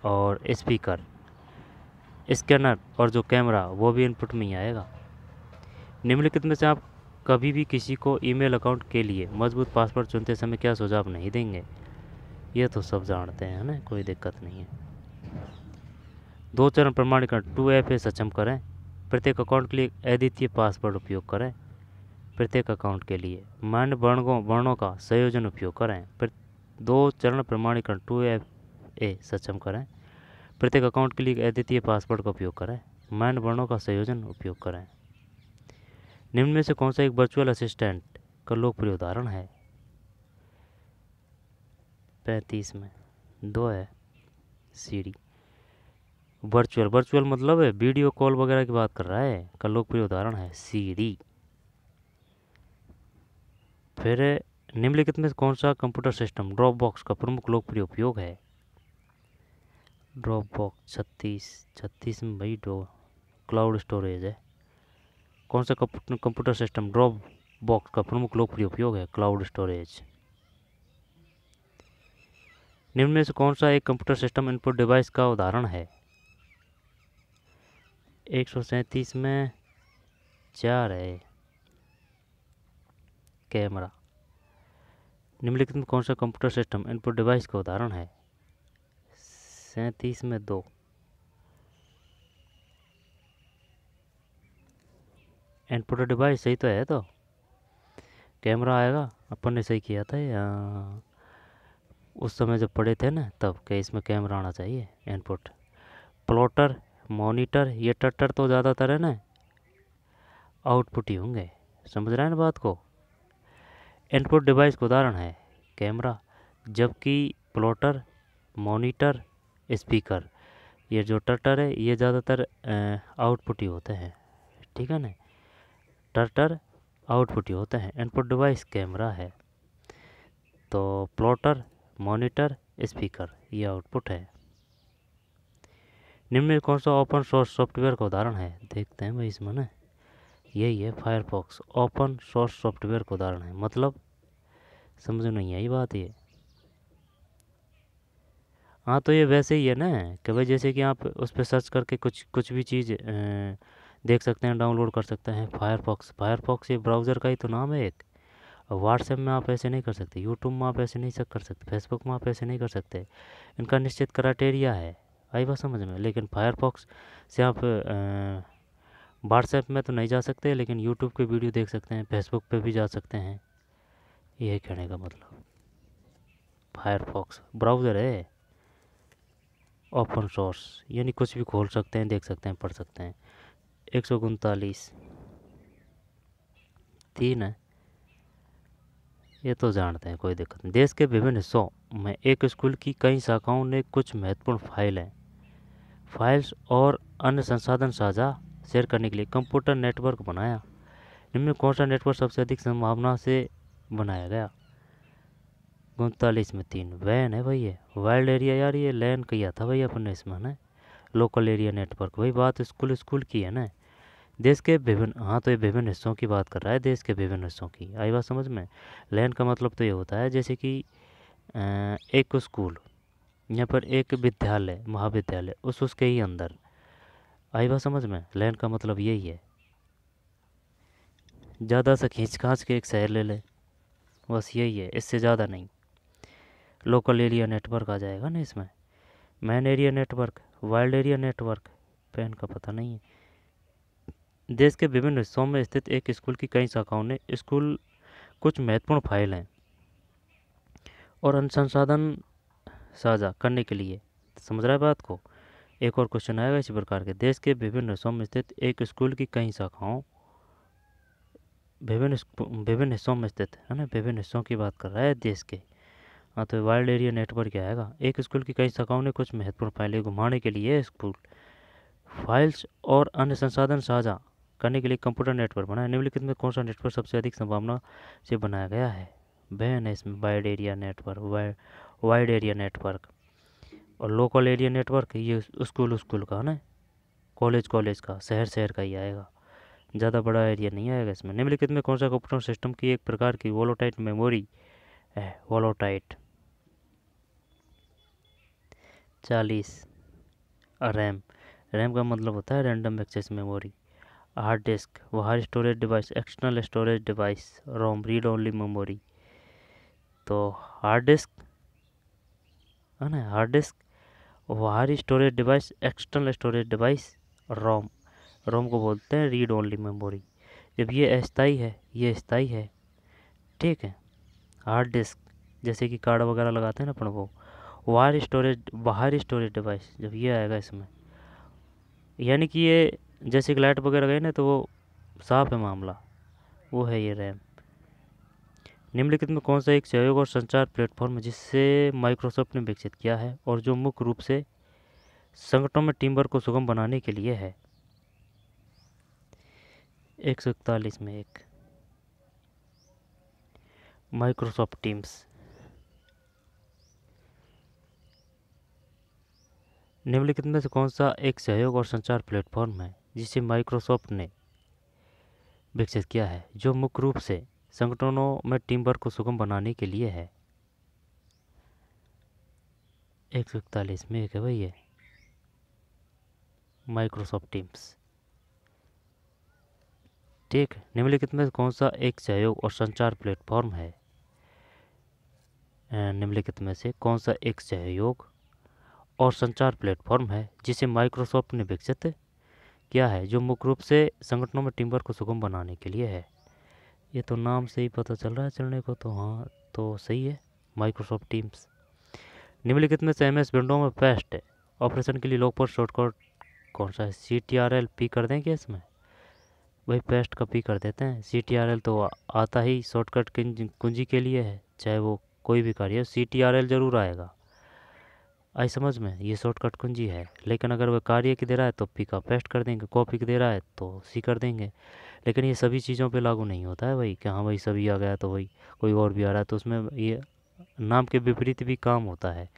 और स्पीकर, स्कैनर और जो कैमरा वो भी इनपुट में ही आएगा। निम्नलिखित में से आप कभी भी किसी को ईमेल अकाउंट के लिए मजबूत पासवर्ड चुनते समय क्या सुझाव नहीं देंगे? ये तो सब जानते हैं ना, कोई दिक्कत नहीं है। 2 चरण प्रमाणीकरण 2FA सक्षम करें। प्रत्येक अकाउंट के लिए अद्वितीय पासवर्ड उपयोग करें। प्रत्येक अकाउंट के लिए मान्य वर्णों का संयोजन उपयोग करें। 2 चरण प्रमाणीकरण 2FA सक्षम करें। प्रत्येक अकाउंट के लिए अद्वितीय पासवर्ड का उपयोग करें। मान्य वर्णों का संयोजन उपयोग करें। निम्न में से कौन सा एक वर्चुअल असिस्टेंट का लोकप्रिय उदाहरण है? 35 में 2 है, सीरी। वर्चुअल मतलब है वीडियो कॉल वगैरह की बात कर रहा है, का लोकप्रिय उदाहरण है सीरी। फिर निम्नलिखित में कौन सा कंप्यूटर सिस्टम ड्रॉपबॉक्स का प्रमुख लोकप्रिय उपयोग है? ड्रॉपबॉक्स 36 में भाई क्लाउड स्टोरेज है। कौन सा कंप्यूटर सिस्टम ड्रॉपबॉक्स का प्रमुख लोकप्रिय उपयोग है? Cloud storage. निम्न में से कौन सा एक कंप्यूटर सिस्टम इनपुट डिवाइस का उदाहरण है? 137 में 4 है, कैमरा। निम्नलिखित में कौन सा कंप्यूटर सिस्टम इनपुट डिवाइस का उदाहरण है? 37 में 2, इनपुट डिवाइस सही तो है, तो कैमरा आएगा, अपन ने सही किया था या उस समय जब पढ़े थे ना तब के इसमें कैमरा आना चाहिए इनपुट। प्लॉटर, मॉनिटर, ये टटर तो ज़्यादातर है ना आउटपुट ही होंगे, समझ रहे हैं ना बात को। इनपुट डिवाइस का उदाहरण है कैमरा, जबकि प्लॉटर, मॉनिटर, स्पीकर, ये जो टर्टर है ये ज़्यादातर आउटपुट ही होते हैं, ठीक है ना। टर्टर आउटपुट ही होते हैं, इनपुट डिवाइस कैमरा है, तो प्लॉटर, मॉनिटर, स्पीकर ये आउटपुट है। निम्न में कौन सा ओपन सोर्स सॉफ्टवेयर का उदाहरण है, देखते हैं भाई इसमें ना, यही है फायरफॉक्स, ओपन सोर्स सॉफ्टवेयर का उदाहरण है। मतलब समझ नहीं आई बात ये। हाँ तो ये वैसे ही है ना कि भाई जैसे कि आप उस पर सर्च करके कुछ भी चीज़ देख सकते हैं, डाउनलोड कर सकते हैं। फायरफॉक्स ये ब्राउज़र का ही तो नाम है एक। व्हाट्सएप में आप ऐसे नहीं कर सकते, यूट्यूब में आप ऐसे नहीं कर सकते, फेसबुक में आप ऐसे नहीं कर सकते, इनका निश्चित क्राइटेरिया है। आई बात समझ में। लेकिन फायरफॉक्स से आप व्हाट्सएप में तो नहीं जा सकते, लेकिन यूट्यूब के वीडियो देख सकते हैं, फेसबुक पे भी जा सकते हैं। यही कहने का मतलब, फायरफॉक्स ब्राउज़र है ओपन सोर्स, यानी कुछ भी खोल सकते हैं, देख सकते हैं, पढ़ सकते हैं। 139 3 है, ये तो जानते हैं, कोई दिक्कत नहीं। देश के विभिन्न हिस्सों में एक स्कूल की कई शाखाओं ने कुछ महत्वपूर्ण फाइल्स और अन्य संसाधन साझा शेयर करने के लिए कंप्यूटर नेटवर्क बनाया। इनमें कौन सा नेटवर्क सबसे अधिक संभावना से बनाया गया? 39 में 3 वैन है भाई, ये वाइल्ड एरिया यार, ये लैन किया था भाई अपन ने इसमें ना, लोकल एरिया नेटवर्क। वही बात स्कूल की है ना। देश के विभिन्न, हाँ तो ये विभिन्न हिस्सों की बात कर रहा है, देश के विभिन्न हिस्सों की। आई बात समझ में। लैन का मतलब तो ये होता है जैसे कि एक स्कूल, यहाँ पर एक विद्यालय, महाविद्यालय, उसके ही अंदर। आई बात समझ में। लैन का मतलब यही है। ज़्यादा सा खींच खांच के एक शहर ले ले, बस यही है, इससे ज़्यादा नहीं। लोकल एरिया नेटवर्क आ जाएगा ना इसमें। Man area network, wild area network, pan का पता नहीं है। देश के विभिन्न हिस्सों में स्थित एक स्कूल की कई शाखाओं ने स्कूल कुछ महत्वपूर्ण फाइल हैं और अनुसंधान साझा करने के लिए, समझ रहा है बात को। एक और क्वेश्चन आएगा इसी प्रकार के, देश के विभिन्न हिस्सों में स्थित एक स्कूल की कई शाखाओं, विभिन्न हिस्सों में स्थित है ना, विभिन्न हिस्सों की बात कर रहा है देश के। हाँ तो वाइल्ड एरिया नेटवर्क क्या आएगा? एक स्कूल की कई शाखाओं ने कुछ महत्वपूर्ण फाइलें घुमाने के लिए स्कूल फाइल्स और अन्य संसाधन साझा करने के लिए कंप्यूटर नेटवर्क बनाया। निम्नलिखित में कौन सा नेटवर्क सबसे अधिक संभावना से बनाया गया है? बैन है इसमें wide area network, wide area network. और लोकल एरिया नेटवर्क ये स्कूल का ना, कॉलेज का, शहर का ही आएगा, ज़्यादा बड़ा एरिया नहीं आएगा इसमें। निम्नलिखित में कौन सा कंप्यूटर सिस्टम की एक प्रकार की वोलेटाइल मेमोरी है? वोलेटाइल 40। रैम का मतलब होता है random access memory. Hard disk, बाहरी storage device, external storage device, ROM, read only memory. तो हार्ड डिस्क है ना, हार्ड डिस्क, बाहरी storage device, external storage device, ROM. ROM को बोलते हैं रीड ओनली मेमोरी। जब ये अस्थाई है, ये स्थाई है, ठीक है। हार्ड डिस्क जैसे कि कार्ड वगैरह लगाते हैं ना अपन, वो बाहरी स्टोरेज डिवाइस जब ये आएगा इसमें, यानी कि ये जैसे कि लाइट वगैरह गई ना तो वो साफ है मामला, वो है ये रैम। निम्नलिखित में कौन सा एक सहयोग और संचार प्लेटफॉर्म है जिससे माइक्रोसॉफ्ट ने विकसित किया है और जो मुख्य रूप से संगठनों में टीम वर्क को सुगम बनाने के लिए है? 141 में 1 माइक्रोसॉफ्ट टीम्स। निम्नलिखित में से कौन सा एक सहयोग और संचार प्लेटफॉर्म है जिसे माइक्रोसॉफ्ट ने विकसित किया है जो मुख्य रूप से संगठनों में टीम वर्क को सुगम बनाने के लिए है? 141 में 1 है भाई, ये माइक्रोसॉफ्ट टीम्स, ठीक। निम्नलिखित में कौन सा एक सहयोग और संचार प्लेटफॉर्म है? निम्नलिखित में से कौन सा एक सहयोग और संचार प्लेटफॉर्म है जिसे माइक्रोसॉफ्ट ने विकसित किया है जो मुख्य रूप से संगठनों में टीम वर्क को सुगम बनाने के लिए है? ये तो नाम से ही पता चल रहा है चलने को, तो हाँ तो सही है, माइक्रोसॉफ्ट टीम्स। निम्नलिखित में से MS विंडो में पेस्ट ऑपरेशन के लिए लोकप्रिय शॉर्टकट कौन सा है? CTRL-P कर दें क्या इसमें? भाई पेस्ट कॉपी कर देते हैं। CTRL तो आता ही शॉर्टकट कुंजी के लिए है, चाहे वो कोई भी कार्य हो CTRL ज़रूर आएगा। आई समझ में, ये शॉर्टकट कुंजी है। लेकिन अगर वह कार्य की दे रहा है तो P का पेस्ट कर देंगे, कॉपी की दे रहा है तो C कर देंगे। लेकिन ये सभी चीज़ों पे लागू नहीं होता है भाई कि हाँ भाई सभी आ गया तो भाई कोई और भी आ रहा है तो उसमें ये नाम के विपरीत भी काम होता है।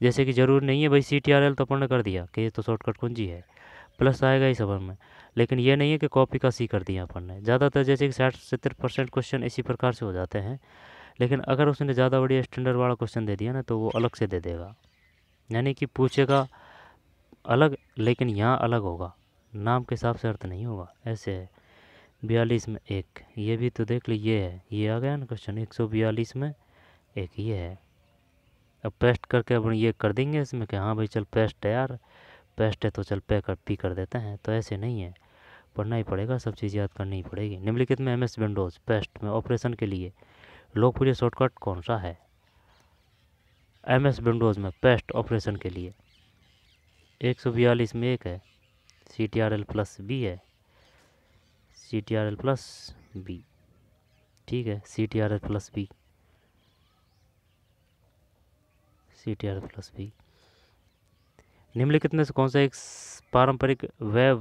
जैसे कि ज़रूरी नहीं है भाई CTRL तो अपन ने कर दिया कि ये तो शॉर्टकट कुंजी है, प्लस आएगा ही सब में। लेकिन ये नहीं है कि कॉपी का C कर दिया अपन ने। ज़्यादातर जैसे कि 60-70% क्वेश्चन इसी प्रकार से हो जाते हैं। लेकिन अगर उसने ज़्यादा बढ़िया स्टैंडर्ड वाला क्वेश्चन दे दिया ना तो वो अलग से दे देगा, यानी कि पूछेगा अलग लेकिन यहाँ अलग होगा, नाम के हिसाब से अर्थ नहीं होगा। ऐसे है 42 में 1, ये भी तो देख ली, ये है, ये आ गया ना क्वेश्चन 142 में 1 ये है। अब पेस्ट करके अपन ये कर देंगे इसमें कि हाँ भाई चल पेस्ट है यार, पेस्ट है तो चल P कर देते हैं। तो ऐसे नहीं है, पढ़ना ही पड़ेगा, सब चीज़ याद करनी ही पड़ेगी। निम्नलिखित में MS विंडोज़ पेस्ट में ऑपरेशन के लिए लोकप्रिय शॉर्टकट कौन सा है? MS विंडोज़ में पेस्ट ऑपरेशन के लिए 142 में 1 है, CTRL प्लस B है, CTRL प्लस B, ठीक है, CTRL plus B, CTRL plus B। निम्नलिखित में से कौन सा एक पारंपरिक वेब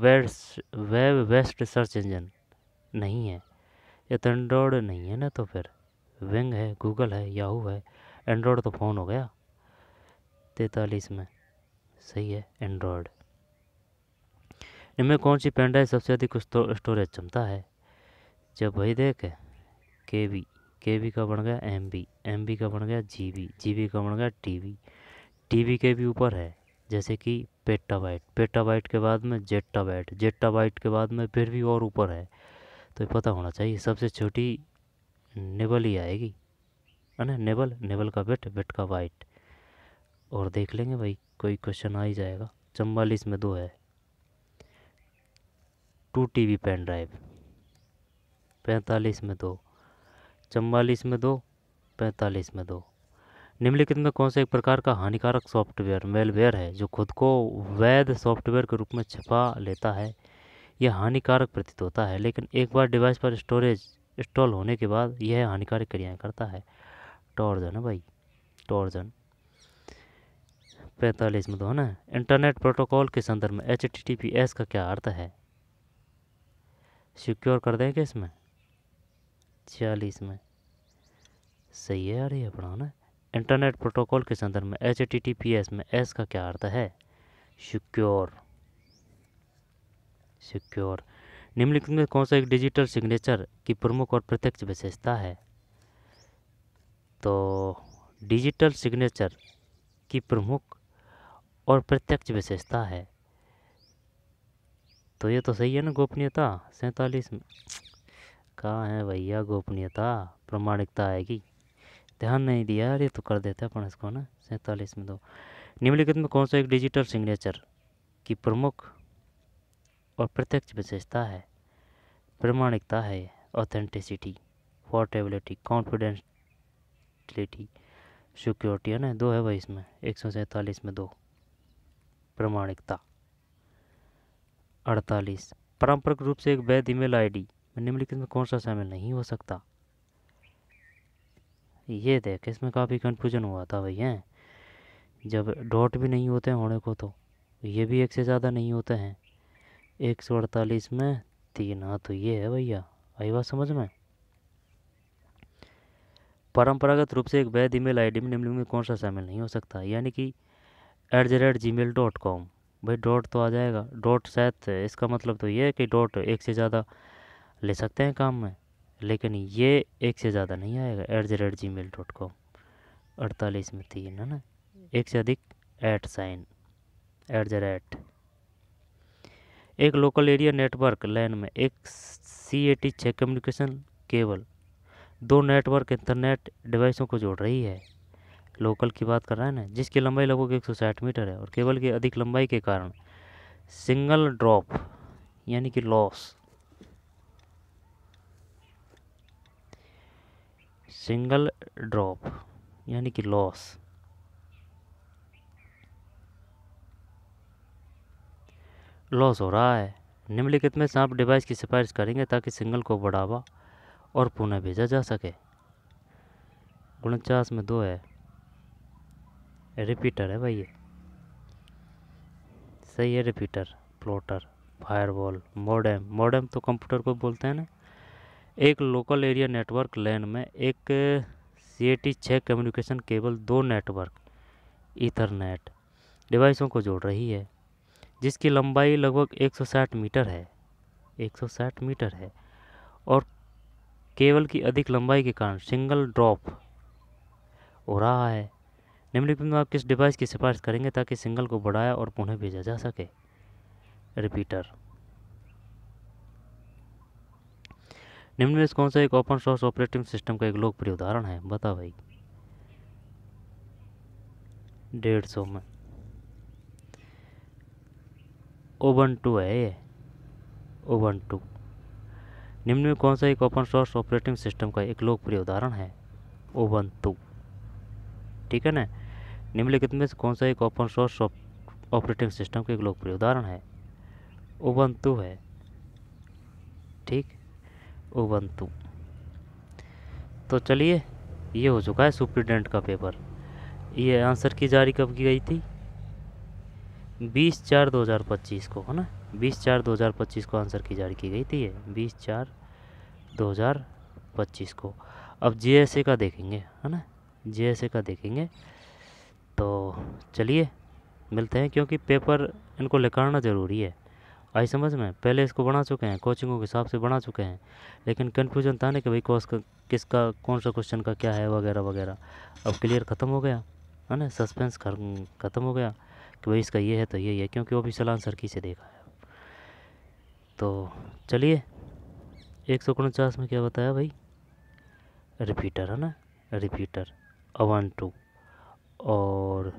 बेस्ड सर्च इंजन नहीं है? ये तो एंड्रॉयड नहीं है ना, तो फिर विंग है, गूगल है, याहू है। एंड्रॉयड तो फ़ोन हो गया। 43 में सही है एंड्रॉयड। इनमें कौन सी पेन ड्राइव सबसे अधिक स्टोरेज क्षमता है? जब वही देख केबी का बन गया एमबी का बन गया जीबी का बन गया टीबी के भी ऊपर है, जैसे कि पेटाबाइट के बाद में जेट्टाबाइट के बाद में फिर भी और ऊपर है। तो ये पता होना चाहिए। सबसे छोटी निबल ही आएगी, है ना, निबल का बिट का बाइट। और देख लेंगे भाई कोई क्वेश्चन आ ही जाएगा। 44 में 2 है 2 TB पेन ड्राइव। 45 में 2, 44 में 2, 45 में 2। निम्नलिखित में कौन सा एक प्रकार का हानिकारक सॉफ्टवेयर मेलवेयर है जो खुद को वैध सॉफ्टवेयर के रूप में छुपा लेता है? यह हानिकारक प्रतीत होता है, लेकिन एक बार डिवाइस पर स्टोरेज इंस्टॉल होने के बाद यह हानिकारक क्रियाएं करता है। टॉर्जन है भाई, टॉर्जन। 45 में 2 है ना। इंटरनेट प्रोटोकॉल के संदर्भ में HTTPS का क्या अर्थ है? सिक्योर कर देंगे इसमें। 46 में सही है यार, ये पढ़ा ना। इंटरनेट प्रोटोकॉल के संदर्भ में HTTPS में S का क्या अर्थ है? सिक्योर। निम्नलिखित में कौन सा एक डिजिटल सिग्नेचर की प्रमुख और प्रत्यक्ष विशेषता है? तो डिजिटल सिग्नेचर की प्रमुख और प्रत्यक्ष विशेषता है, तो ये तो सही है ना, गोपनीयता। 47 में कहाँ है भैया गोपनीयता, प्रमाणिकता आएगी। ध्यान नहीं दिया यार, ये तो कर देते हैं अपन इसको ना। 47 में 2। निम्नलिखित में कौन सा एक डिजिटल सिग्नेचर की प्रमुख और प्रत्यक्ष विशेषता है? प्रमाणिकता है, ऑथेंटिसिटी, पोर्टेबिलिटी, कॉन्फिडेंशियलिटी, सिक्योरिटी, है ना। 2 है भाई इसमें 147 में 2 प्रमाणिकता। 48 पारंपरिक रूप से एक वैध ईमेल आईडी में निम्नलिखित में कौन सा शामिल नहीं हो सकता? ये देख, इसमें काफ़ी कन्फ्यूजन हुआ था भाई हैं, जब डॉट भी नहीं होते हैं होने को तो ये भी एक से ज़्यादा नहीं होते हैं। 148 में 3, हाँ तो ये है भैया, आई बात समझ में। परंपरागत रूप से एक वैध ईमेल आईडी में निम्नलिखित में कौन सा शामिल नहीं हो सकता? यानी कि @gmail.com। भाई डॉट तो आ जाएगा, डॉट शायद इसका मतलब तो ये है कि डॉट एक से ज़्यादा ले सकते हैं काम में, लेकिन ये एक से ज़्यादा नहीं आएगा @gmail.com। 48 में 3 है ना, एक से अधिक साइन @। एक लोकल एरिया नेटवर्क लैन में एक CAT6 communication cable 2 network internet डिवाइसों को जोड़ रही है। लोकल की बात कर रहा है ना, जिसकी लंबाई लगभग 160 मीटर है और केबल की अधिक लंबाई के कारण सिंगल ड्रॉप यानी कि लॉस लॉस हो रहा है, निम्नलिखित में से आप डिवाइस की सिफारिश करेंगे ताकि सिग्नल को बढ़ावा और पुनः भेजा जा सके। 49 में 2 है, रिपीटर है भाई ये, सही है। Repeater, plotter, firewall, modem. Modem तो कंप्यूटर को बोलते हैं ना। एक लोकल एरिया नेटवर्क लैन में एक CAT6 communication cable 2 network Ethernet डिवाइसों को जोड़ रही है, जिसकी लंबाई लगभग 160 मीटर है। 160 मीटर है और केबल की अधिक लंबाई के कारण सिंगल ड्रॉप हो रहा है। निम्नलिखित में आप किस डिवाइस की सिफारिश करेंगे ताकि सिग्नल को बढ़ाया और पुनः भेजा जा सके। रिपीटर। निम्न में से कौन सा एक ओपन सोर्स ऑपरेटिंग सिस्टम का एक लोकप्रिय उदाहरण है, बता भाई। 150 में उबंटू है ये, उबंटू। निम्न में कौन सा एक ओपन सोर्स ऑपरेटिंग सिस्टम का एक लोकप्रिय उदाहरण है, उबंटू। ठीक है ना। निम्नलिखित में से कौन सा एक ओपन सोर्स ऑपरेटिंग सिस्टम का एक लोकप्रिय उदाहरण है, उबंटू है। ठीक, उबंटू। तो चलिए, ये हो चुका है सुप्रीडेंट का पेपर। ये आंसर की जारी कब की गई थी, 20/4/2025 को, है ना। 20/4/2025 को आंसर की जारी की गई थी ये, 20/4/2025 को। अब GSA का देखेंगे, है ना, GSA का देखेंगे। तो चलिए मिलते हैं, क्योंकि पेपर इनको लिखाना ज़रूरी है। आई समझ में, पहले इसको बना चुके हैं, कोचिंगों के हिसाब से बना चुके हैं, लेकिन कन्फ्यूजन था ना कि भाई कोर्स का किसका कौन सा क्वेश्चन का क्या है वगैरह वगैरह। अब क्लियर ख़त्म हो गया, है ना, सस्पेंस ख़त्म हो गया कि भाई इसका ये है तो ये है, क्योंकि ऑफिशियल आंसर की से देखा है। तो चलिए, 149 में क्या बताया भाई, रिपीटर, है ना, रिपीटर, उबंटू। और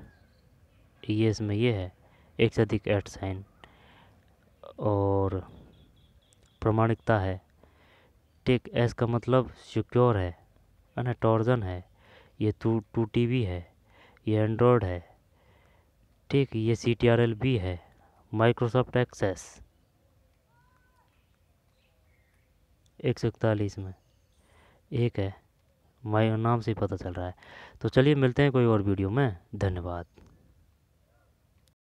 ये इसमें ये है, एक से अधिक @ साइन, और प्रमाणिकता है। ठीक, एस का मतलब सिक्योर है ना, टॉर्जन है, ये 2TB है, ये एंड्रॉयड है। ठीक, ये CTRL भी है, माइक्रोसॉफ्ट एक्सेस। 141 में एक है, नाम से ही पता चल रहा है। तो चलिए मिलते हैं कोई और वीडियो में, धन्यवाद।